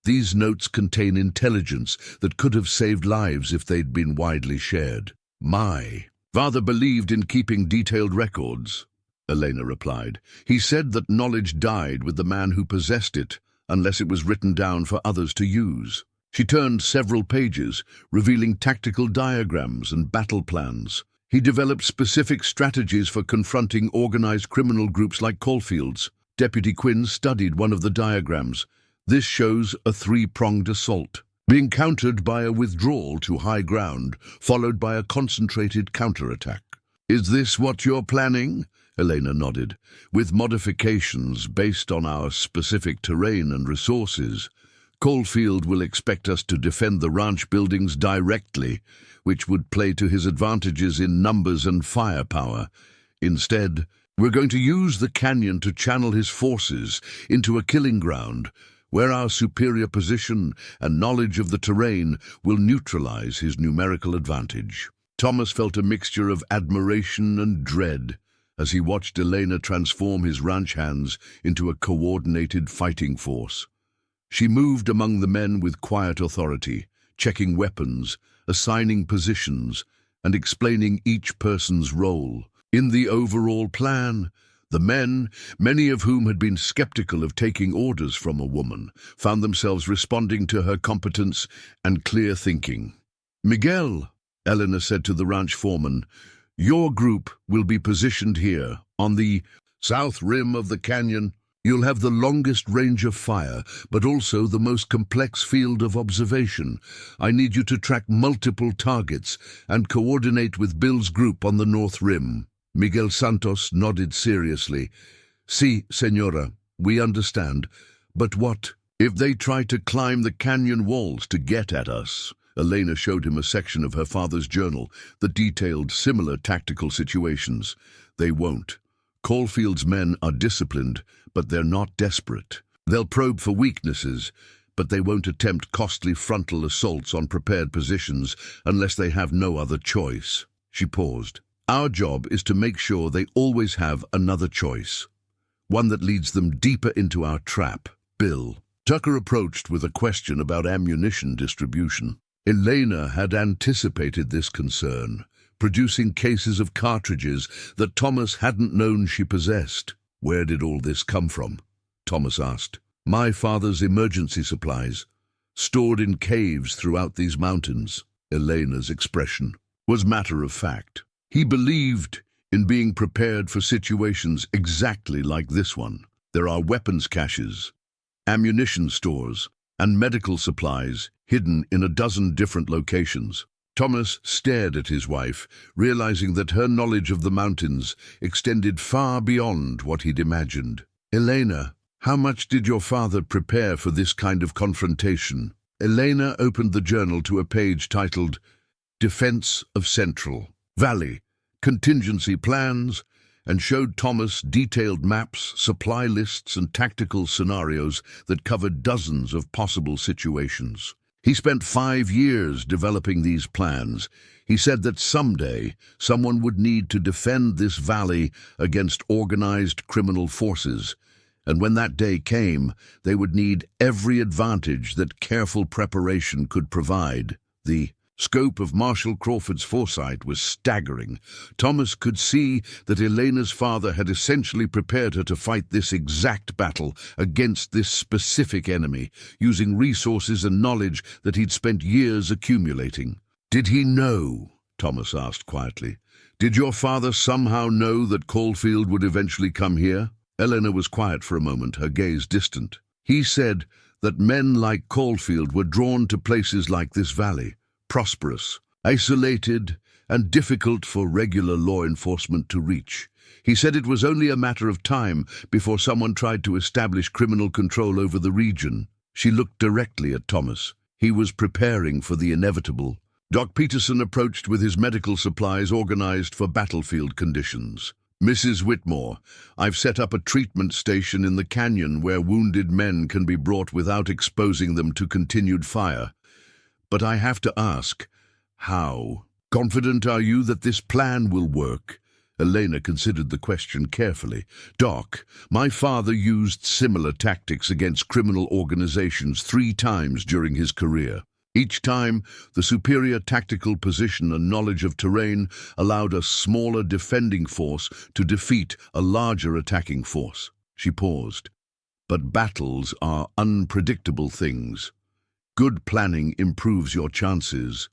These notes contain intelligence that could have saved lives if they'd been widely shared. My father believed in keeping detailed records, Elena replied. He said that knowledge died with the man who possessed it, unless it was written down for others to use. She turned several pages, revealing tactical diagrams and battle plans. He developed specific strategies for confronting organized criminal groups like Kfield's. Deputy Quinn studied one of the diagrams. This shows a three-pronged assault, being countered by a withdrawal to high ground, followed by a concentrated counterattack. Is this what you're planning? Elena nodded. With modifications based on our specific terrain and resources, Kfield will expect us to defend the ranch buildings directly, which would play to his advantages in numbers and firepower. Instead, we're going to use the canyon to channel his forces into a killing ground, where our superior position and knowledge of the terrain will neutralize his numerical advantage. Thomas felt a mixture of admiration and dread as he watched Elena transform his ranch hands into a coordinated fighting force. She moved among the men with quiet authority, checking weapons, assigning positions, and explaining each person's role. In the overall plan, the men, many of whom had been skeptical of taking orders from a woman, found themselves responding to her competence and clear thinking. "Miguel," Elena said to the ranch foreman, "your group will be positioned here, on the south rim of the canyon. You'll have the longest range of fire, but also the most complex field of observation. I need you to track multiple targets and coordinate with Bill's group on the north rim." Miguel Santos nodded seriously. "Si, senora, we understand. But what if they try to climb the canyon walls to get at us?" Elena showed him a section of her father's journal that detailed similar tactical situations. "They won't. Caulfield's men are disciplined, but they're not desperate. They'll probe for weaknesses, but they won't attempt costly frontal assaults on prepared positions unless they have no other choice." She paused. "Our job is to make sure they always have another choice, one that leads them deeper into our trap." Bill. Tucker approached with a question about ammunition distribution. Elena had anticipated this concern, producing cases of cartridges that Thomas hadn't known she possessed. "Where did all this come from?" Thomas asked. "My father's emergency supplies, stored in caves throughout these mountains." Elena's expression was matter of fact. He believed in being prepared for situations exactly like this one. There are weapons caches, ammunition stores, and medical supplies hidden in a dozen different locations. Thomas stared at his wife, realizing that her knowledge of the mountains extended far beyond what he'd imagined. "Elena, how much did your father prepare for this kind of confrontation?" Elena opened the journal to a page titled "Defense of Central Valley, Contingency Plans," and showed Thomas detailed maps, supply lists, and tactical scenarios that covered dozens of possible situations. He spent 5 years developing these plans. He said that someday someone would need to defend this valley against organized criminal forces, and when that day came, they would need every advantage that careful preparation could provide. The scope of Marshal Crawford's foresight was staggering. Thomas could see that Elena's father had essentially prepared her to fight this exact battle against this specific enemy, using resources and knowledge that he'd spent years accumulating. "Did he know?" Thomas asked quietly. "Did your father somehow know that Kfield would eventually come here?" Elena was quiet for a moment, her gaze distant. "He said that men like Kfield were drawn to places like this valley, prosperous, isolated, and difficult for regular law enforcement to reach. He said it was only a matter of time before someone tried to establish criminal control over the region." She looked directly at Thomas. He was preparing for the inevitable. Doc Peterson approached with his medical supplies organized for battlefield conditions. "Mrs. Whitmore, I've set up a treatment station in the canyon where wounded men can be brought without exposing them to continued fire. But I have to ask, how confident are you that this plan will work?" Elena considered the question carefully. Doc, my father used similar tactics against criminal organizations 3 times during his career. Each time, the superior tactical position and knowledge of terrain allowed a smaller defending force to defeat a larger attacking force. She paused. But battles are unpredictable things. Good planning improves your chances,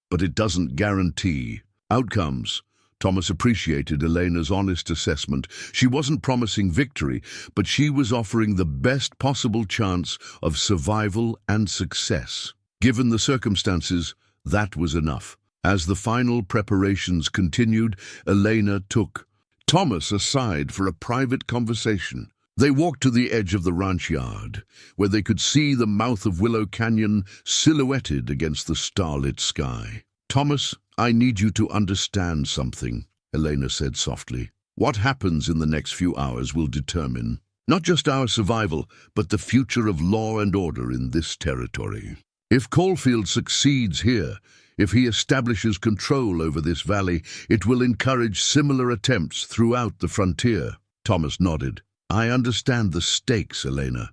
but it doesn't guarantee outcomes. Thomas appreciated Elena's honest assessment. She wasn't promising victory, but she was offering the best possible chance of survival and success. Given the circumstances, that was enough. As the final preparations continued, Elena took Thomas aside for a private conversation. They walked to the edge of the ranch yard, where they could see the mouth of Willow Canyon silhouetted against the starlit sky. "Thomas, I need you to understand something," Elena said softly. "What happens in the next few hours will determine not just our survival, but the future of law and order in this territory. If Kfield succeeds here, if he establishes control over this valley, it will encourage similar attempts throughout the frontier." Thomas nodded. "I understand the stakes, Elena,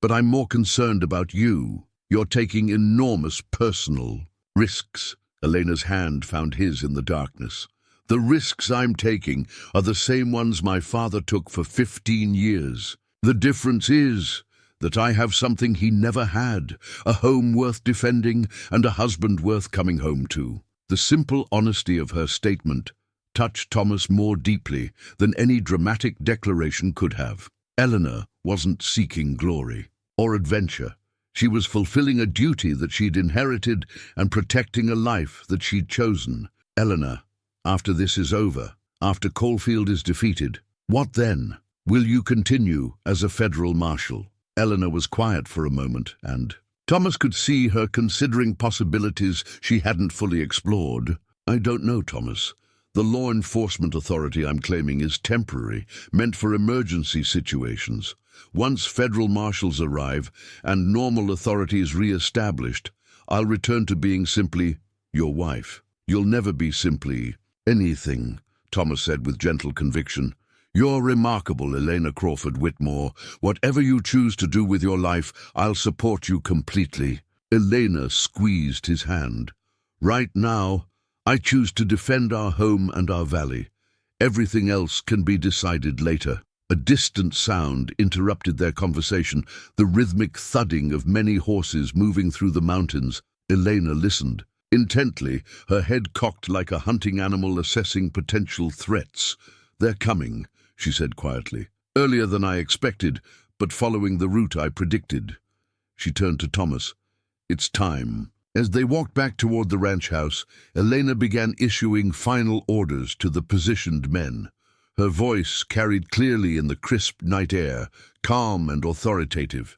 but I'm more concerned about you. You're taking enormous personal risks." Elena's hand found his in the darkness. "The risks I'm taking are the same ones my father took for 15 years. The difference is that I have something he never had, a home worth defending and a husband worth coming home to." The simple honesty of her statement touched Thomas more deeply than any dramatic declaration could have. Elena wasn't seeking glory or adventure. She was fulfilling a duty that she'd inherited and protecting a life that she'd chosen. "Elena, after this is over, after Kfield is defeated, what then? Will you continue as a federal marshal?" Elena was quiet for a moment, and Thomas could see her considering possibilities she hadn't fully explored. "I don't know, Thomas. The law enforcement authority I'm claiming is temporary, meant for emergency situations. Once federal marshals arrive and normal authority is re-established, I'll return to being simply your wife." "You'll never be simply anything," Thomas said with gentle conviction. "You're remarkable, Elena Crawford Whitmore. Whatever you choose to do with your life, I'll support you completely." Elena squeezed his hand. "Right now, I choose to defend our home and our valley. Everything else can be decided later." A distant sound interrupted their conversation, the rhythmic thudding of many horses moving through the mountains. Elena listened intently, her head cocked like a hunting animal assessing potential threats. "They're coming," she said quietly. "Earlier than I expected, but following the route I predicted." She turned to Thomas. "It's time." As they walked back toward the ranch house, Elena began issuing final orders to the positioned men. Her voice carried clearly in the crisp night air, calm and authoritative.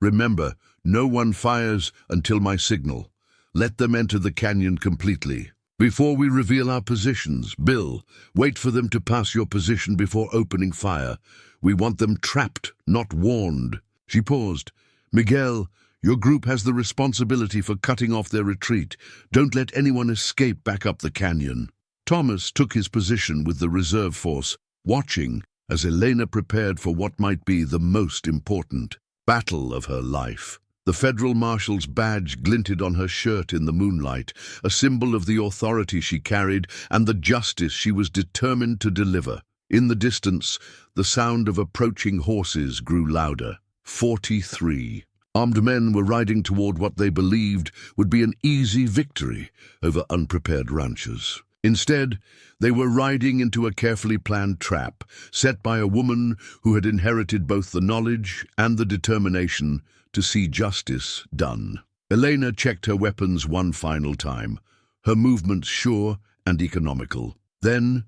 "Remember, no one fires until my signal. Let them enter the canyon completely. Before we reveal our positions, Bill, wait for them to pass your position before opening fire. We want them trapped, not warned." She paused. "Miguel, your group has the responsibility for cutting off their retreat. Don't let anyone escape back up the canyon." Thomas took his position with the reserve force, watching as Elena prepared for what might be the most important battle of her life. The federal marshal's badge glinted on her shirt in the moonlight, a symbol of the authority she carried and the justice she was determined to deliver. In the distance, the sound of approaching horses grew louder. 43 armed men were riding toward what they believed would be an easy victory over unprepared ranchers. Instead, they were riding into a carefully planned trap set by a woman who had inherited both the knowledge and the determination to see justice done. Elena checked her weapons one final time, her movements sure and economical. Then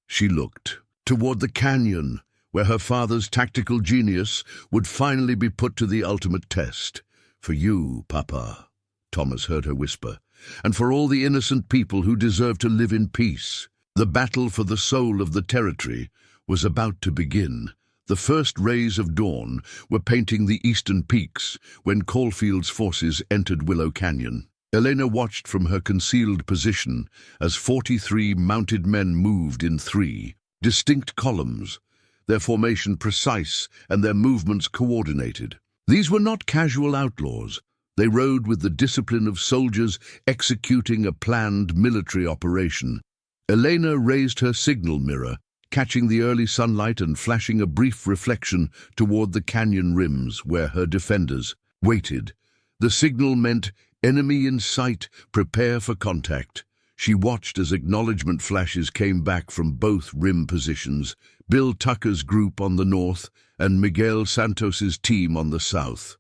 she looked toward the canyon, where her father's tactical genius would finally be put to the ultimate test. "For you, Papa," Thomas heard her whisper, "and for all the innocent people who deserve to live in peace." The battle for the soul of the territory was about to begin. The first rays of dawn were painting the eastern peaks when Kfield's forces entered Willow Canyon. Elena watched from her concealed position as 43 mounted men moved in 3, distinct columns, their formation precise and their movements coordinated. These were not casual outlaws. They rode with the discipline of soldiers executing a planned military operation. Elena raised her signal mirror, catching the early sunlight and flashing a brief reflection toward the canyon rims where her defenders waited. The signal meant enemy in sight, prepare for contact. She watched as acknowledgement flashes came back from both rim positions, Bill Tucker's group on the north and Miguel Santos's team on the south.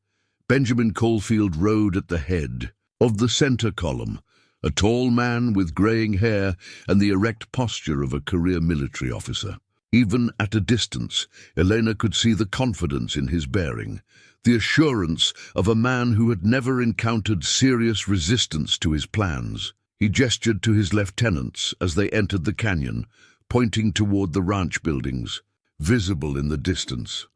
Benjamin Kfield rode at the head of the center column, a tall man with graying hair and the erect posture of a career military officer. Even at a distance, Elena could see the confidence in his bearing, the assurance of a man who had never encountered serious resistance to his plans. He gestured to his lieutenants as they entered the canyon, pointing toward the ranch buildings, visible in the distance.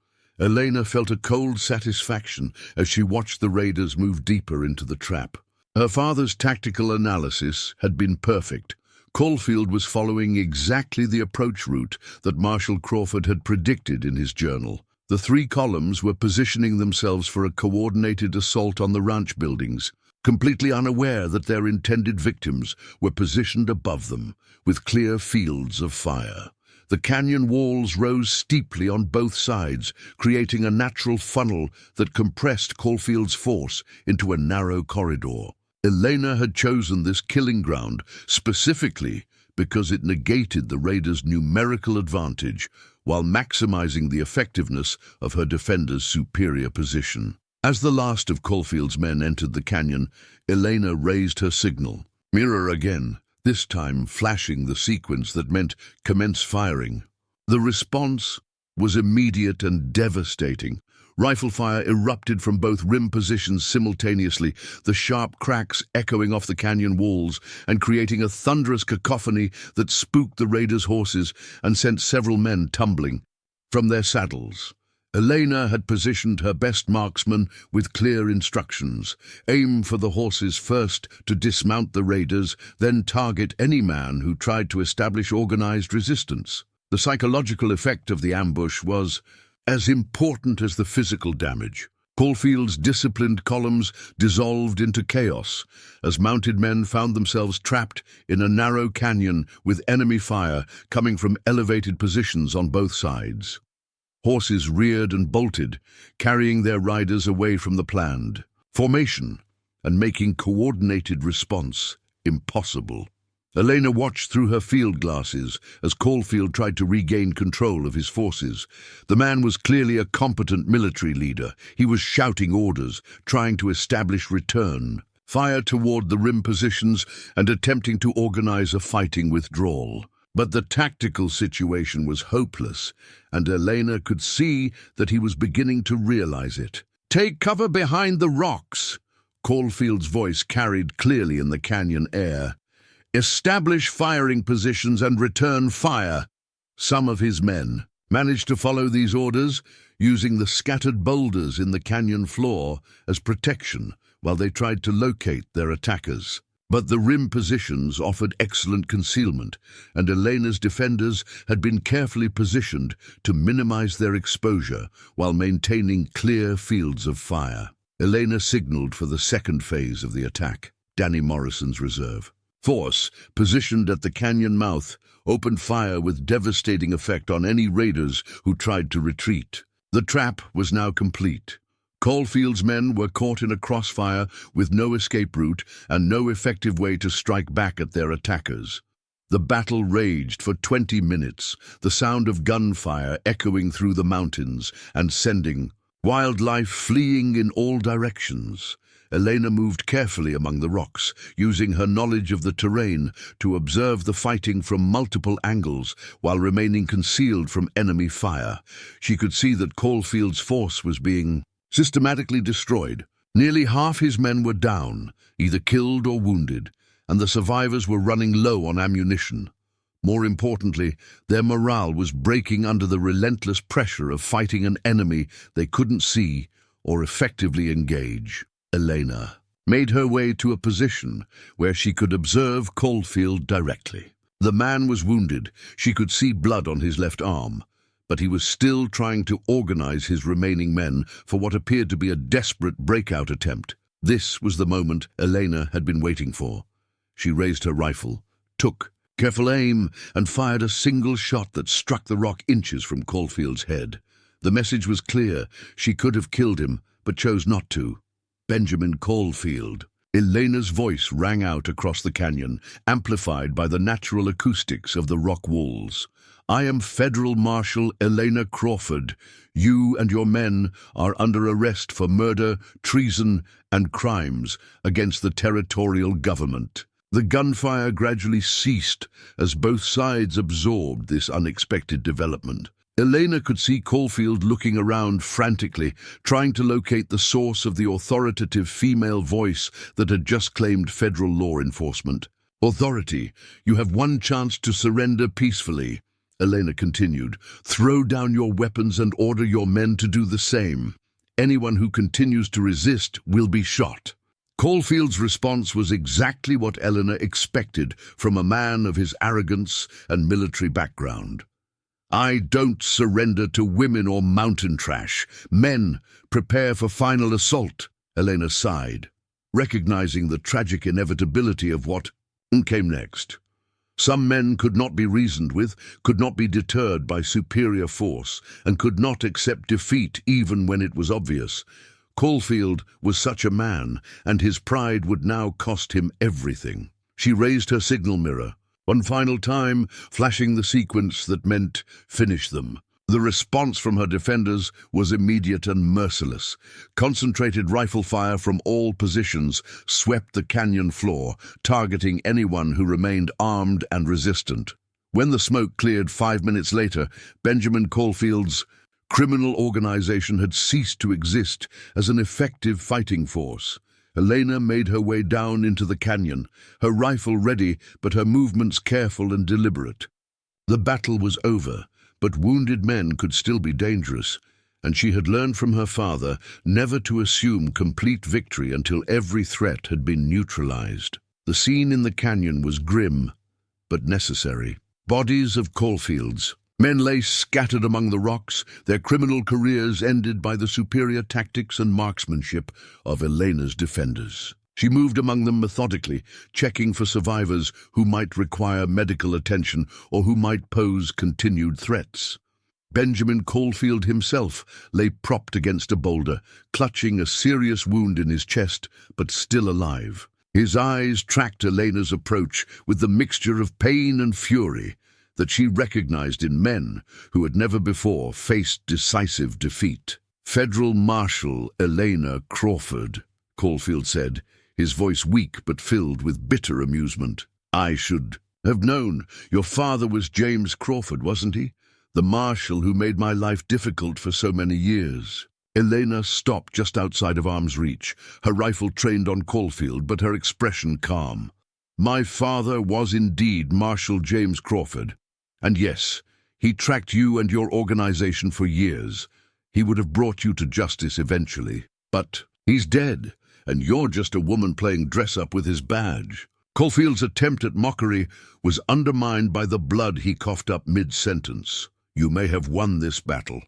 Elena felt a cold satisfaction as she watched the raiders move deeper into the trap. Her father's tactical analysis had been perfect. Kfield was following exactly the approach route that Marshal Crawford had predicted in his journal. The three columns were positioning themselves for a coordinated assault on the ranch buildings, completely unaware that their intended victims were positioned above them, with clear fields of fire. The canyon walls rose steeply on both sides, creating a natural funnel that compressed Kfield's force into a narrow corridor. Elena had chosen this killing ground specifically because it negated the raiders' numerical advantage while maximizing the effectiveness of her defenders' superior position. As the last of Kfield's men entered the canyon, Elena raised her signal. Mirror again, this time flashing the sequence that meant commence firing. The response was immediate and devastating. Rifle fire erupted from both rim positions simultaneously, the sharp cracks echoing off the canyon walls and creating a thunderous cacophony that spooked the raiders' horses and sent several men tumbling from their saddles. Elena had positioned her best marksman with clear instructions. Aim for the horses first to dismount the raiders, then target any man who tried to establish organized resistance. The psychological effect of the ambush was as important as the physical damage. Kfield's disciplined columns dissolved into chaos as mounted men found themselves trapped in a narrow canyon with enemy fire coming from elevated positions on both sides. Horses reared and bolted, carrying their riders away from the planned formation and making coordinated response impossible. Elena watched through her field glasses as Kfield tried to regain control of his forces. The man was clearly a competent military leader. He was shouting orders, trying to establish return fire toward the rim positions and attempting to organize a fighting withdrawal. But the tactical situation was hopeless, and Elena could see that he was beginning to realize it. "Take cover behind the rocks," Kfield's voice carried clearly in the canyon air. "Establish firing positions and return fire." Some of his men managed to follow these orders, using the scattered boulders in the canyon floor as protection while they tried to locate their attackers. But the rim positions offered excellent concealment, and Elena's defenders had been carefully positioned to minimize their exposure while maintaining clear fields of fire. Elena signaled for the second phase of the attack. Danny Morrison's reserve force, positioned at the canyon mouth, opened fire with devastating effect on any raiders who tried to retreat. The trap was now complete. Kfield's men were caught in a crossfire with no escape route and no effective way to strike back at their attackers. The battle raged for 20 minutes, the sound of gunfire echoing through the mountains and sending wildlife fleeing in all directions. Elena moved carefully among the rocks, using her knowledge of the terrain to observe the fighting from multiple angles while remaining concealed from enemy fire. She could see that Kfield's force was being systematically destroyed. Nearly half his men were down, either killed or wounded, and the survivors were running low on ammunition. More importantly, their morale was breaking under the relentless pressure of fighting an enemy they couldn't see or effectively engage. Elena made her way to a position where she could observe Kfield directly. The man was wounded. She could see blood on his left arm, but he was still trying to organize his remaining men for what appeared to be a desperate breakout attempt. This was the moment Elena had been waiting for. She raised her rifle, took careful aim, and fired a single shot that struck the rock inches from Caulfield's head. The message was clear. She could have killed him, but chose not to. Benjamin Caulfield. Elena's voice rang out across the canyon, amplified by the natural acoustics of the rock walls. "I am Federal Marshal Elena Crawford. You and your men are under arrest for murder, treason, and crimes against the territorial government." The gunfire gradually ceased as both sides absorbed this unexpected development. Elena could see Caulfield looking around frantically, trying to locate the source of the authoritative female voice that had just claimed federal law enforcement. "Authority, you have one chance to surrender peacefully," Elena continued. "Throw down your weapons and order your men to do the same. Anyone who continues to resist will be shot." Caulfield's response was exactly what Elena expected from a man of his arrogance and military background. "I don't surrender to women or mountain trash. Men, prepare for final assault," Elena sighed, recognizing the tragic inevitability of what came next. Some men could not be reasoned with, could not be deterred by superior force, and could not accept defeat even when it was obvious. Caulfield was such a man, and his pride would now cost him everything. She raised her signal mirror, one final time, flashing the sequence that meant finish them. The response from her defenders was immediate and merciless. Concentrated rifle fire from all positions swept the canyon floor, targeting anyone who remained armed and resistant. When the smoke cleared 5 minutes later, Benjamin Caulfield's criminal organization had ceased to exist as an effective fighting force. Elena made her way down into the canyon, her rifle ready, but her movements careful and deliberate. The battle was over, but wounded men could still be dangerous, and she had learned from her father never to assume complete victory until every threat had been neutralized. The scene in the canyon was grim, but necessary. Bodies of Caulfields. Men lay scattered among the rocks, their criminal careers ended by the superior tactics and marksmanship of Elena's defenders. She moved among them methodically, checking for survivors who might require medical attention or who might pose continued threats. Benjamin Caulfield himself lay propped against a boulder, clutching a serious wound in his chest, but still alive. His eyes tracked Elena's approach with the mixture of pain and fury that she recognized in men who had never before faced decisive defeat. "Federal Marshal Elena Crawford," Caulfield said, his voice weak but filled with bitter amusement. "I should have known. Your father was James Crawford, wasn't he? The marshal who made my life difficult for so many years." Elena stopped just outside of arm's reach, her rifle trained on Caulfield, but her expression calm. "My father was indeed Marshal James Crawford. And yes, he tracked you and your organization for years. He would have brought you to justice eventually. But he's dead, and you're just a woman playing dress-up with his badge." Caulfield's attempt at mockery was undermined by the blood he coughed up mid-sentence. "You may have won this battle,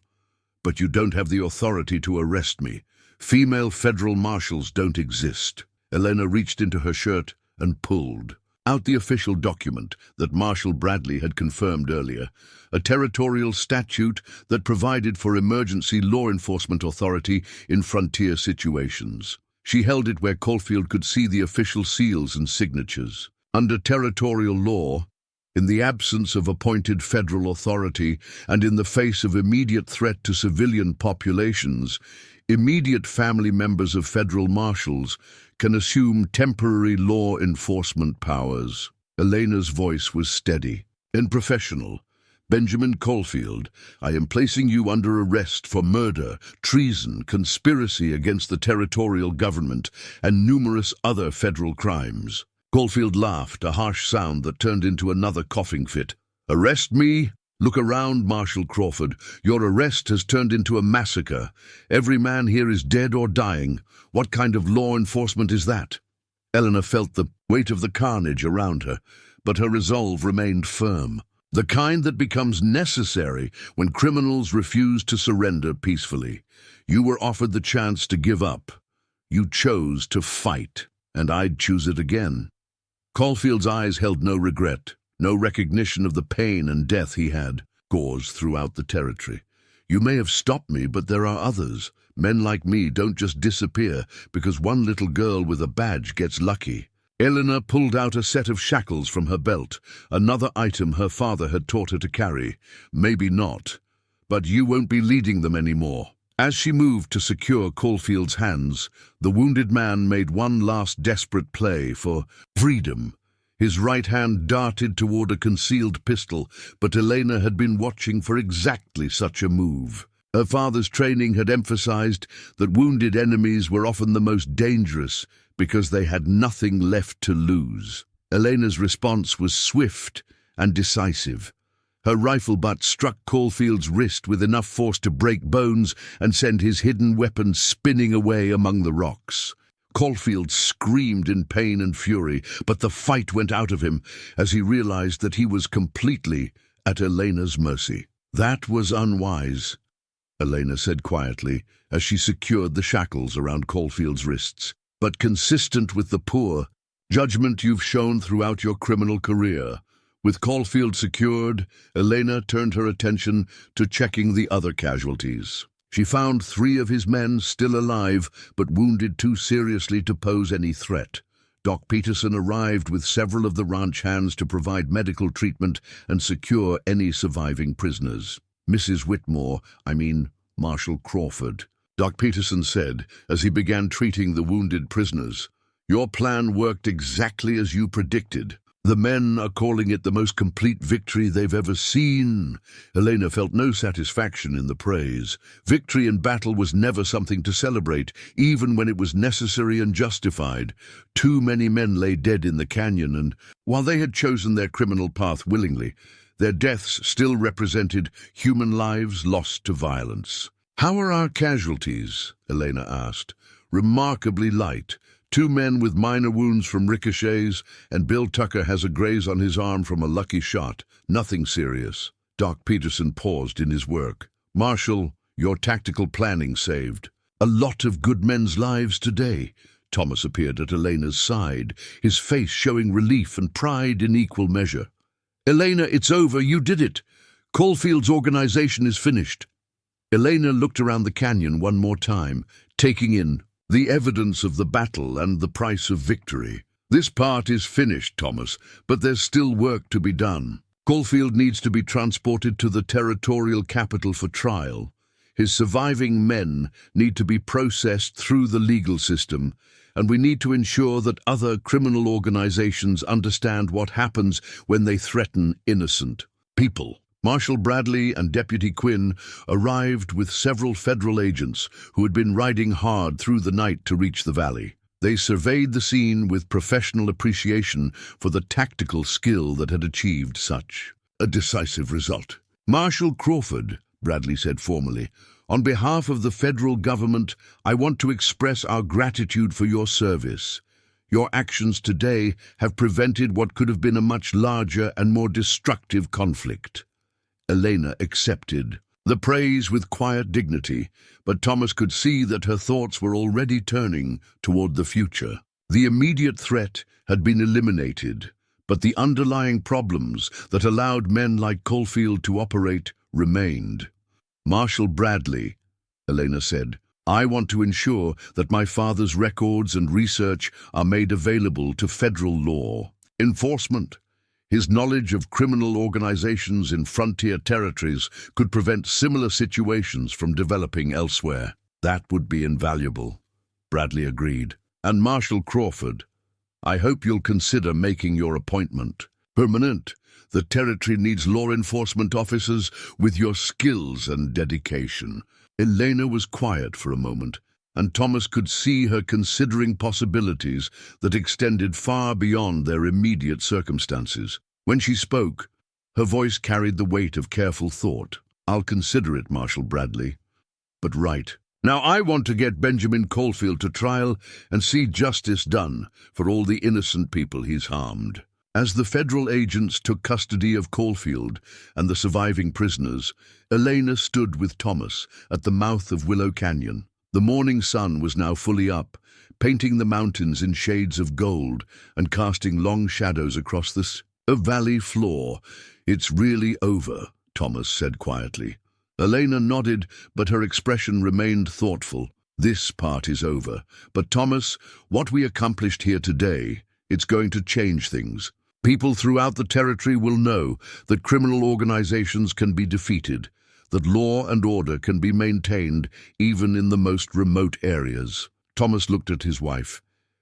but you don't have the authority to arrest me. Female federal marshals don't exist." Elena reached into her shirt and pulled out the official document that Marshal Bradley had confirmed earlier, a territorial statute that provided for emergency law enforcement authority in frontier situations. She held it where Caulfield could see the official seals and signatures. Under territorial law, in the absence of appointed federal authority and in the face of immediate threat to civilian populations, immediate family members of federal marshals can assume temporary law enforcement powers. Elena's voice was steady and professional. "Benjamin Caulfield, I am placing you under arrest for murder, treason, conspiracy against the territorial government, and numerous other federal crimes." Caulfield laughed, a harsh sound that turned into another coughing fit. "Arrest me? Look around, Marshal Crawford. Your arrest has turned into a massacre. Every man here is dead or dying. What kind of law enforcement is that?" Elena felt the weight of the carnage around her, but her resolve remained firm. The kind that becomes necessary when criminals refuse to surrender peacefully. You were offered the chance to give up. You chose to fight, and I'd choose it again. Caulfield's eyes held no regret, no recognition of the pain and death he had caused throughout the territory. You may have stopped me, but there are others. Men like me don't just disappear because one little girl with a badge gets lucky. Elena pulled out a set of shackles from her belt, another item her father had taught her to carry. Maybe not, but you won't be leading them anymore. As she moved to secure Caulfield's hands, the wounded man made one last desperate play for freedom. His right hand darted toward a concealed pistol, but Elena had been watching for exactly such a move. Her father's training had emphasized that wounded enemies were often the most dangerous because they had nothing left to lose. Elena's response was swift and decisive. Her rifle butt struck Caulfield's wrist with enough force to break bones and send his hidden weapon spinning away among the rocks. Caulfield screamed in pain and fury, but the fight went out of him as he realized that he was completely at Elena's mercy. That was unwise, Elena said quietly as she secured the shackles around Caulfield's wrists. But consistent with the poor judgment you've shown throughout your criminal career. With Caulfield secured, Elena turned her attention to checking the other casualties. She found 3 of his men still alive, but wounded too seriously to pose any threat. Doc Peterson arrived with several of the ranch hands to provide medical treatment and secure any surviving prisoners. Mrs. Whitmore, Marshal Crawford, Doc Peterson said as he began treating the wounded prisoners. Your plan worked exactly as you predicted. The men are calling it the most complete victory they've ever seen. Elena felt no satisfaction in the praise. Victory in battle was never something to celebrate, even when it was necessary and justified. Too many men lay dead in the canyon, and while they had chosen their criminal path willingly, their deaths still represented human lives lost to violence. How are our casualties? Elena asked. Remarkably light. 2 men with minor wounds from ricochets, and Bill Tucker has a graze on his arm from a lucky shot. Nothing serious. Doc Peterson paused in his work. Marshal, your tactical planning saved a lot of good men's lives today. Thomas appeared at Elena's side, his face showing relief and pride in equal measure. Elena, it's over. You did it. Caulfield's organization is finished. Elena looked around the canyon one more time, taking in the evidence of the battle and the price of victory. This part is finished, Thomas, but there's still work to be done. Caulfield needs to be transported to the territorial capital for trial. His surviving men need to be processed through the legal system, and we need to ensure that other criminal organizations understand what happens when they threaten innocent people. Marshal Bradley and Deputy Quinn arrived with several federal agents who had been riding hard through the night to reach the valley. They surveyed the scene with professional appreciation for the tactical skill that had achieved such a decisive result. Marshal Crawford, Bradley said formally, on behalf of the federal government, I want to express our gratitude for your service. Your actions today have prevented what could have been a much larger and more destructive conflict. Elena accepted the praise with quiet dignity, but Thomas could see that her thoughts were already turning toward the future. The immediate threat had been eliminated, but the underlying problems that allowed men like Caulfield to operate remained. Marshal Bradley, Elena said, I want to ensure that my father's records and research are made available to federal law enforcement. His knowledge of criminal organizations in frontier territories could prevent similar situations from developing elsewhere. That would be invaluable, Bradley agreed. And Marshal Crawford, I hope you'll consider making your appointment permanent. The territory needs law enforcement officers with your skills and dedication. Elena was quiet for a moment, and Thomas could see her considering possibilities that extended far beyond their immediate circumstances. When she spoke, her voice carried the weight of careful thought. I'll consider it, Marshal Bradley. But right, Now I want to get Benjamin Caulfield to trial and see justice done for all the innocent people he's harmed." As the federal agents took custody of Caulfield and the surviving prisoners, Elena stood with Thomas at the mouth of Willow Canyon. The morning sun was now fully up, painting the mountains in shades of gold and casting long shadows across the valley floor. "It's really over," Thomas said quietly. Elena nodded, but her expression remained thoughtful. "This part is over. But Thomas, what we accomplished here today, it's going to change things. People throughout the territory will know that criminal organizations can be defeated, that law and order can be maintained even in the most remote areas." Thomas looked at his wife,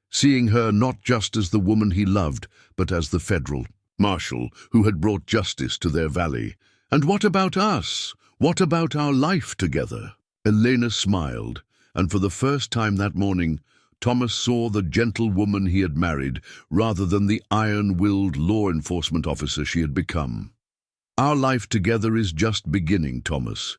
seeing her not just as the woman he loved, but as the federal marshal who had brought justice to their valley. "And what about us? What about our life together?" Elena smiled, and for the first time that morning, Thomas saw the gentle woman he had married rather than the iron-willed law enforcement officer she had become. "Our life together is just beginning, Thomas.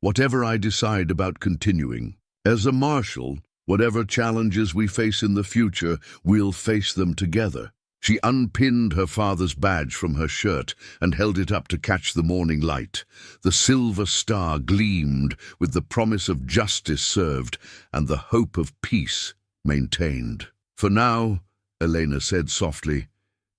Whatever I decide about continuing. As a marshal, whatever challenges we face in the future, we'll face them together." She unpinned her father's badge from her shirt and held it up to catch the morning light. The silver star gleamed with the promise of justice served and the hope of peace maintained. "For now," Elena said softly,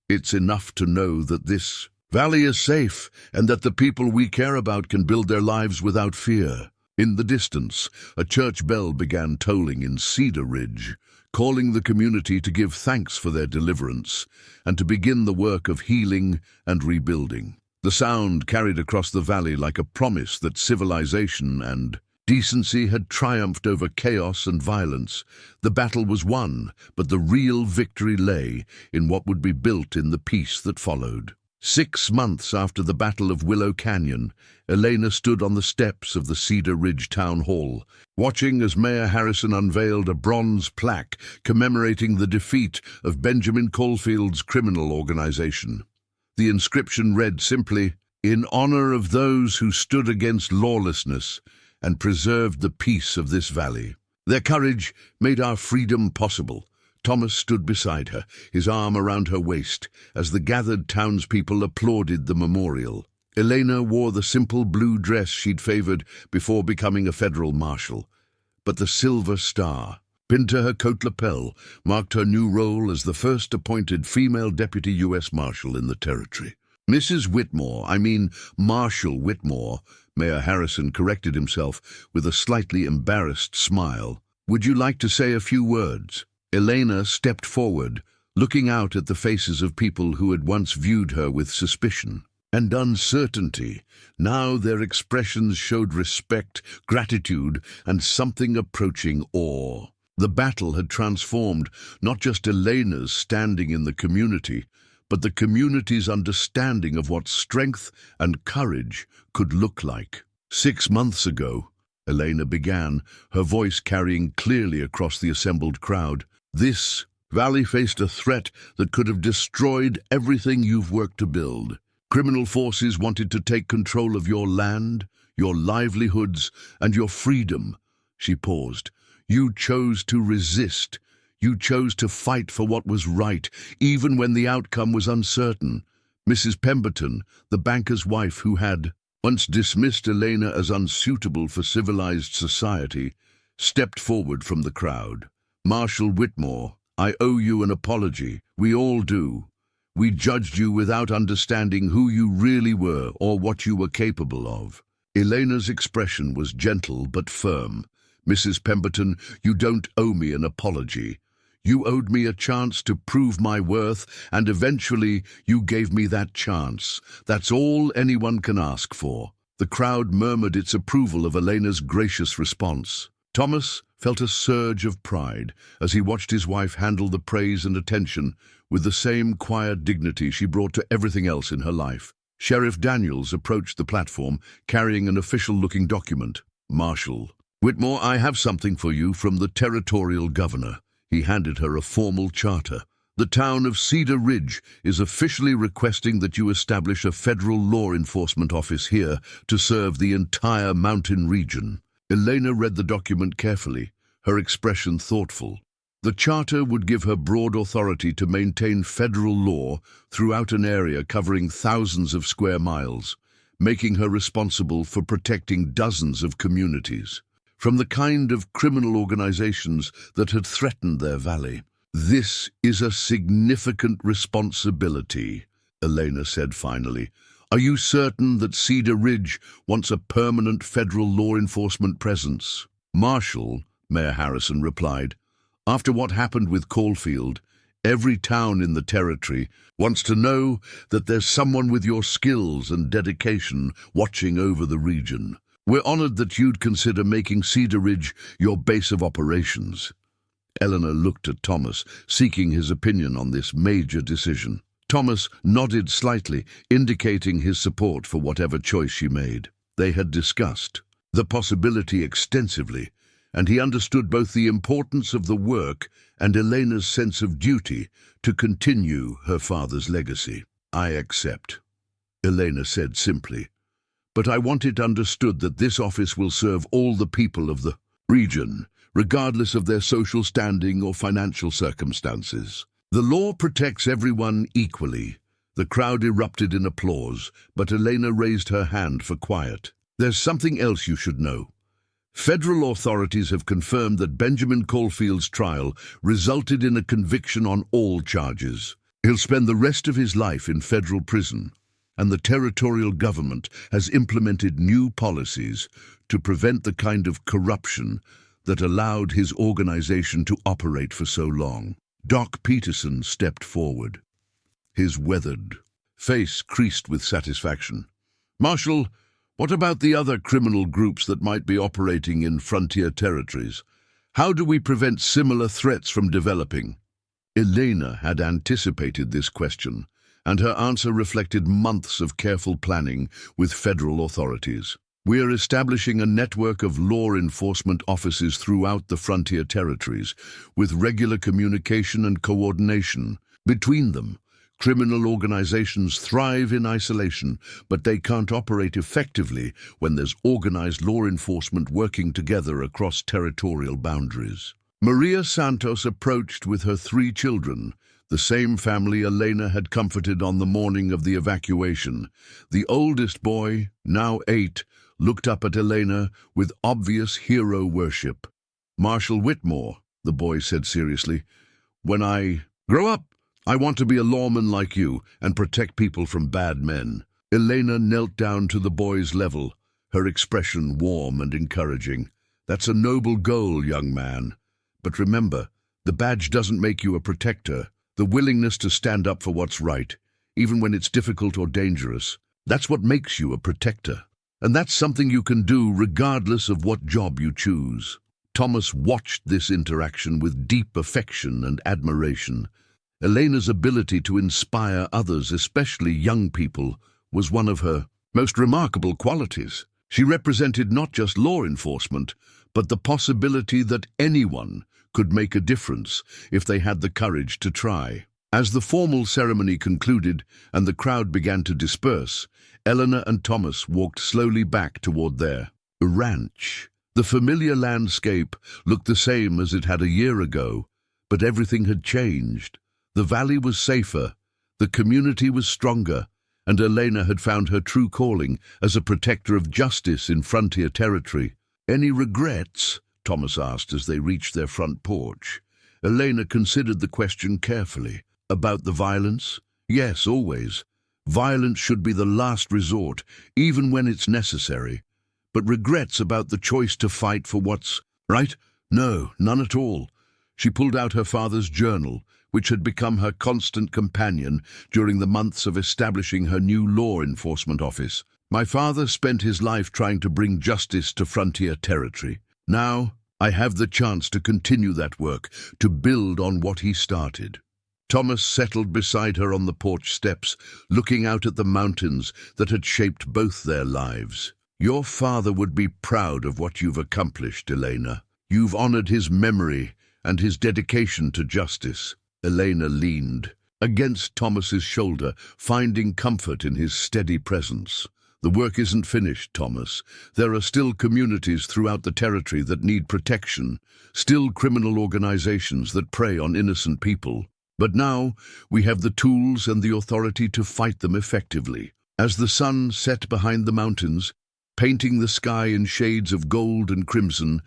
"it's enough to know that this valley is safe and that the people we care about can build their lives without fear." In the distance, a church bell began tolling in Cedar Ridge, calling the community to give thanks for their deliverance and to begin the work of healing and rebuilding. The sound carried across the valley like a promise that civilization and decency had triumphed over chaos and violence. The battle was won, but the real victory lay in what would be built in the peace that followed. 6 months after the Battle of Willow Canyon, Elena stood on the steps of the Cedar Ridge Town Hall, watching as Mayor Harrison unveiled a bronze plaque commemorating the defeat of Benjamin Caulfield's criminal organization. The inscription read simply, "In honor of those who stood against lawlessness and preserved the peace of this valley. Their courage made our freedom possible." Thomas stood beside her, his arm around her waist, as the gathered townspeople applauded the memorial. Elena wore the simple blue dress she'd favored before becoming a federal marshal, but the silver star, pinned to her coat lapel, marked her new role as the first appointed female deputy U.S. Marshal in the territory. "Mrs. Whitmore, Marshal Whitmore," Mayor Harrison corrected himself with a slightly embarrassed smile. "Would you like to say a few words?" Elena stepped forward, looking out at the faces of people who had once viewed her with suspicion and uncertainty. Now their expressions showed respect, gratitude, and something approaching awe. The battle had transformed not just Elena's standing in the community, but the community's understanding of what strength and courage could look like. 6 months ago, Elena began, her voice carrying clearly across the assembled crowd, "This valley faced a threat that could have destroyed everything you've worked to build. Criminal forces wanted to take control of your land, your livelihoods, and your freedom." She paused. "You chose to resist. You chose to fight for what was right, even when the outcome was uncertain." Mrs. Pemberton, the banker's wife who had once dismissed Elena as unsuitable for civilized society, stepped forward from the crowd. "Marshal Whitmore, I owe you an apology. We all do. We judged you without understanding who you really were or what you were capable of." Elena's expression was gentle but firm. "Mrs. Pemberton, you don't owe me an apology. You owed me a chance to prove my worth, and eventually you gave me that chance. That's all anyone can ask for." The crowd murmured its approval of Elena's gracious response. Thomas felt a surge of pride as he watched his wife handle the praise and attention with the same quiet dignity she brought to everything else in her life. Sheriff Daniels approached the platform, carrying an official-looking document. "Marshal Whitmore, I have something for you from the territorial governor." He handed her a formal charter. "The town of Cedar Ridge is officially requesting that you establish a federal law enforcement office here to serve the entire mountain region." Elena read the document carefully, her expression thoughtful. The charter would give her broad authority to maintain federal law throughout an area covering thousands of square miles, making her responsible for protecting dozens of communities from the kind of criminal organizations that had threatened their valley. "This is a significant responsibility," Elena said finally. "Are you certain that Cedar Ridge wants a permanent federal law enforcement presence?" "Marshal," Mayor Harrison replied, "after what happened with Kfield, every town in the territory wants to know that there's someone with your skills and dedication watching over the region. We're honored that you'd consider making Cedar Ridge your base of operations." Elena looked at Thomas, seeking his opinion on this major decision. Thomas nodded slightly, indicating his support for whatever choice she made. They had discussed the possibility extensively, and he understood both the importance of the work and Elena's sense of duty to continue her father's legacy. "I accept," Elena said simply. "But I want it understood that this office will serve all the people of the region, regardless of their social standing or financial circumstances. The law protects everyone equally." The crowd erupted in applause, but Elena raised her hand for quiet. "There's something else you should know. Federal authorities have confirmed that Benjamin Caulfield's trial resulted in a conviction on all charges. He'll spend the rest of his life in federal prison, and the territorial government has implemented new policies to prevent the kind of corruption that allowed his organization to operate for so long." Doc Peterson stepped forward, his weathered face creased with satisfaction. "Marshal, what about the other criminal groups that might be operating in frontier territories? How do we prevent similar threats from developing?" Elena had anticipated this question, and her answer reflected months of careful planning with federal authorities. "We are establishing a network of law enforcement offices throughout the frontier territories, with regular communication and coordination between them. Criminal organizations thrive in isolation, but they can't operate effectively when there's organized law enforcement working together across territorial boundaries." Maria Santos approached with her 3 children, the same family Elena had comforted on the morning of the evacuation. The oldest boy, now 8, looked up at Elena with obvious hero worship. "Marshal Whitmore," the boy said seriously, "when I grow up, I want to be a lawman like you and protect people from bad men." Elena knelt down to the boy's level, her expression warm and encouraging. "That's a noble goal, young man. But remember, the badge doesn't make you a protector. The willingness to stand up for what's right, even when it's difficult or dangerous, that's what makes you a protector. And that's something you can do regardless of what job you choose." Thomas watched this interaction with deep affection and admiration. Elena's ability to inspire others, especially young people, was one of her most remarkable qualities. She represented not just law enforcement, but the possibility that anyone could make a difference if they had the courage to try. As the formal ceremony concluded and the crowd began to disperse, Elena and Thomas walked slowly back toward their ranch. The familiar landscape looked the same as it had a year ago, but everything had changed. The valley was safer, the community was stronger, and Elena had found her true calling as a protector of justice in frontier territory. "Any regrets?" Thomas asked as they reached their front porch. Elena considered the question carefully. "About the violence? Yes, always. Violence should be the last resort, even when it's necessary. But regrets about the choice to fight for what's right? No, none at all." She pulled out her father's journal, which had become her constant companion during the months of establishing her new law enforcement office. "My father spent his life trying to bring justice to frontier territory. Now, I have the chance to continue that work, to build on what he started." Thomas settled beside her on the porch steps, looking out at the mountains that had shaped both their lives. "Your father would be proud of what you've accomplished, Elena. You've honored his memory and his dedication to justice." Elena leaned against Thomas's shoulder, finding comfort in his steady presence. The work isn't finished, Thomas. There are still communities throughout the territory that need protection, still criminal organizations that prey on innocent people. But now we have the tools and the authority to fight them effectively. As the sun set behind the mountains, painting the sky in shades of gold and crimson,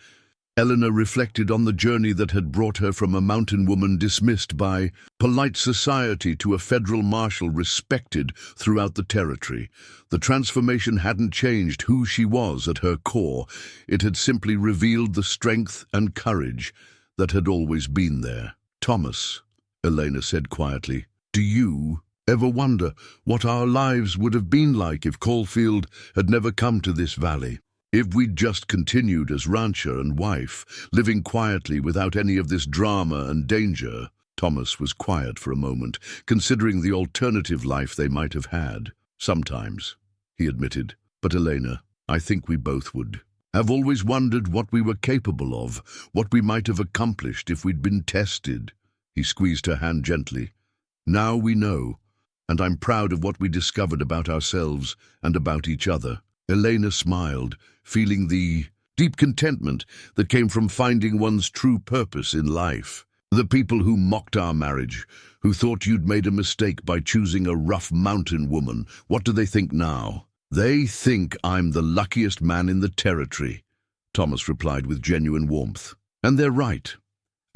Elena reflected on the journey that had brought her from a mountain woman dismissed by polite society to a federal marshal respected throughout the territory. The transformation hadn't changed who she was at her core. It had simply revealed the strength and courage that had always been there. "Thomas," Elena said quietly, "do you ever wonder what our lives would have been like if Kfield had never come to this valley? If we'd just continued as rancher and wife, living quietly without any of this drama and danger?" Thomas was quiet for a moment, considering the alternative life they might have had. "Sometimes," he admitted. "But Elena, I think we both would. I've always wondered what we were capable of, what we might have accomplished if we'd been tested." He squeezed her hand gently. "Now we know, and I'm proud of what we discovered about ourselves and about each other." Elena smiled, feeling the deep contentment that came from finding one's true purpose in life. "The people who mocked our marriage, who thought you'd made a mistake by choosing a rough mountain woman, what do they think now?" "They think I'm the luckiest man in the territory," Thomas replied with genuine warmth. "And they're right."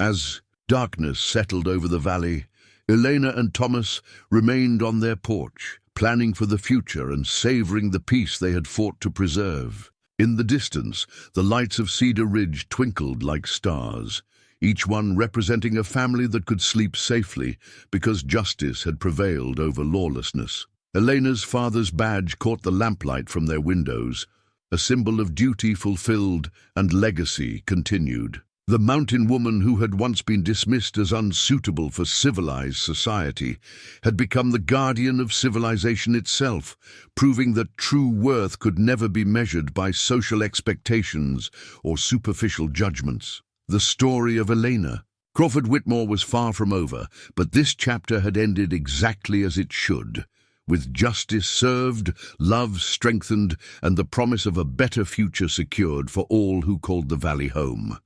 As darkness settled over the valley, Elena and Thomas remained on their porch, planning for the future and savoring the peace they had fought to preserve. In the distance, the lights of Cedar Ridge twinkled like stars, each one representing a family that could sleep safely because justice had prevailed over lawlessness. Elena's father's badge caught the lamplight from their windows, a symbol of duty fulfilled and legacy continued. The mountain woman who had once been dismissed as unsuitable for civilized society had become the guardian of civilization itself, proving that true worth could never be measured by social expectations or superficial judgments. The story of Elena. Crawford Whitmore was far from over, but this chapter had ended exactly as it should, with justice served, love strengthened, and the promise of a better future secured for all who called the valley home.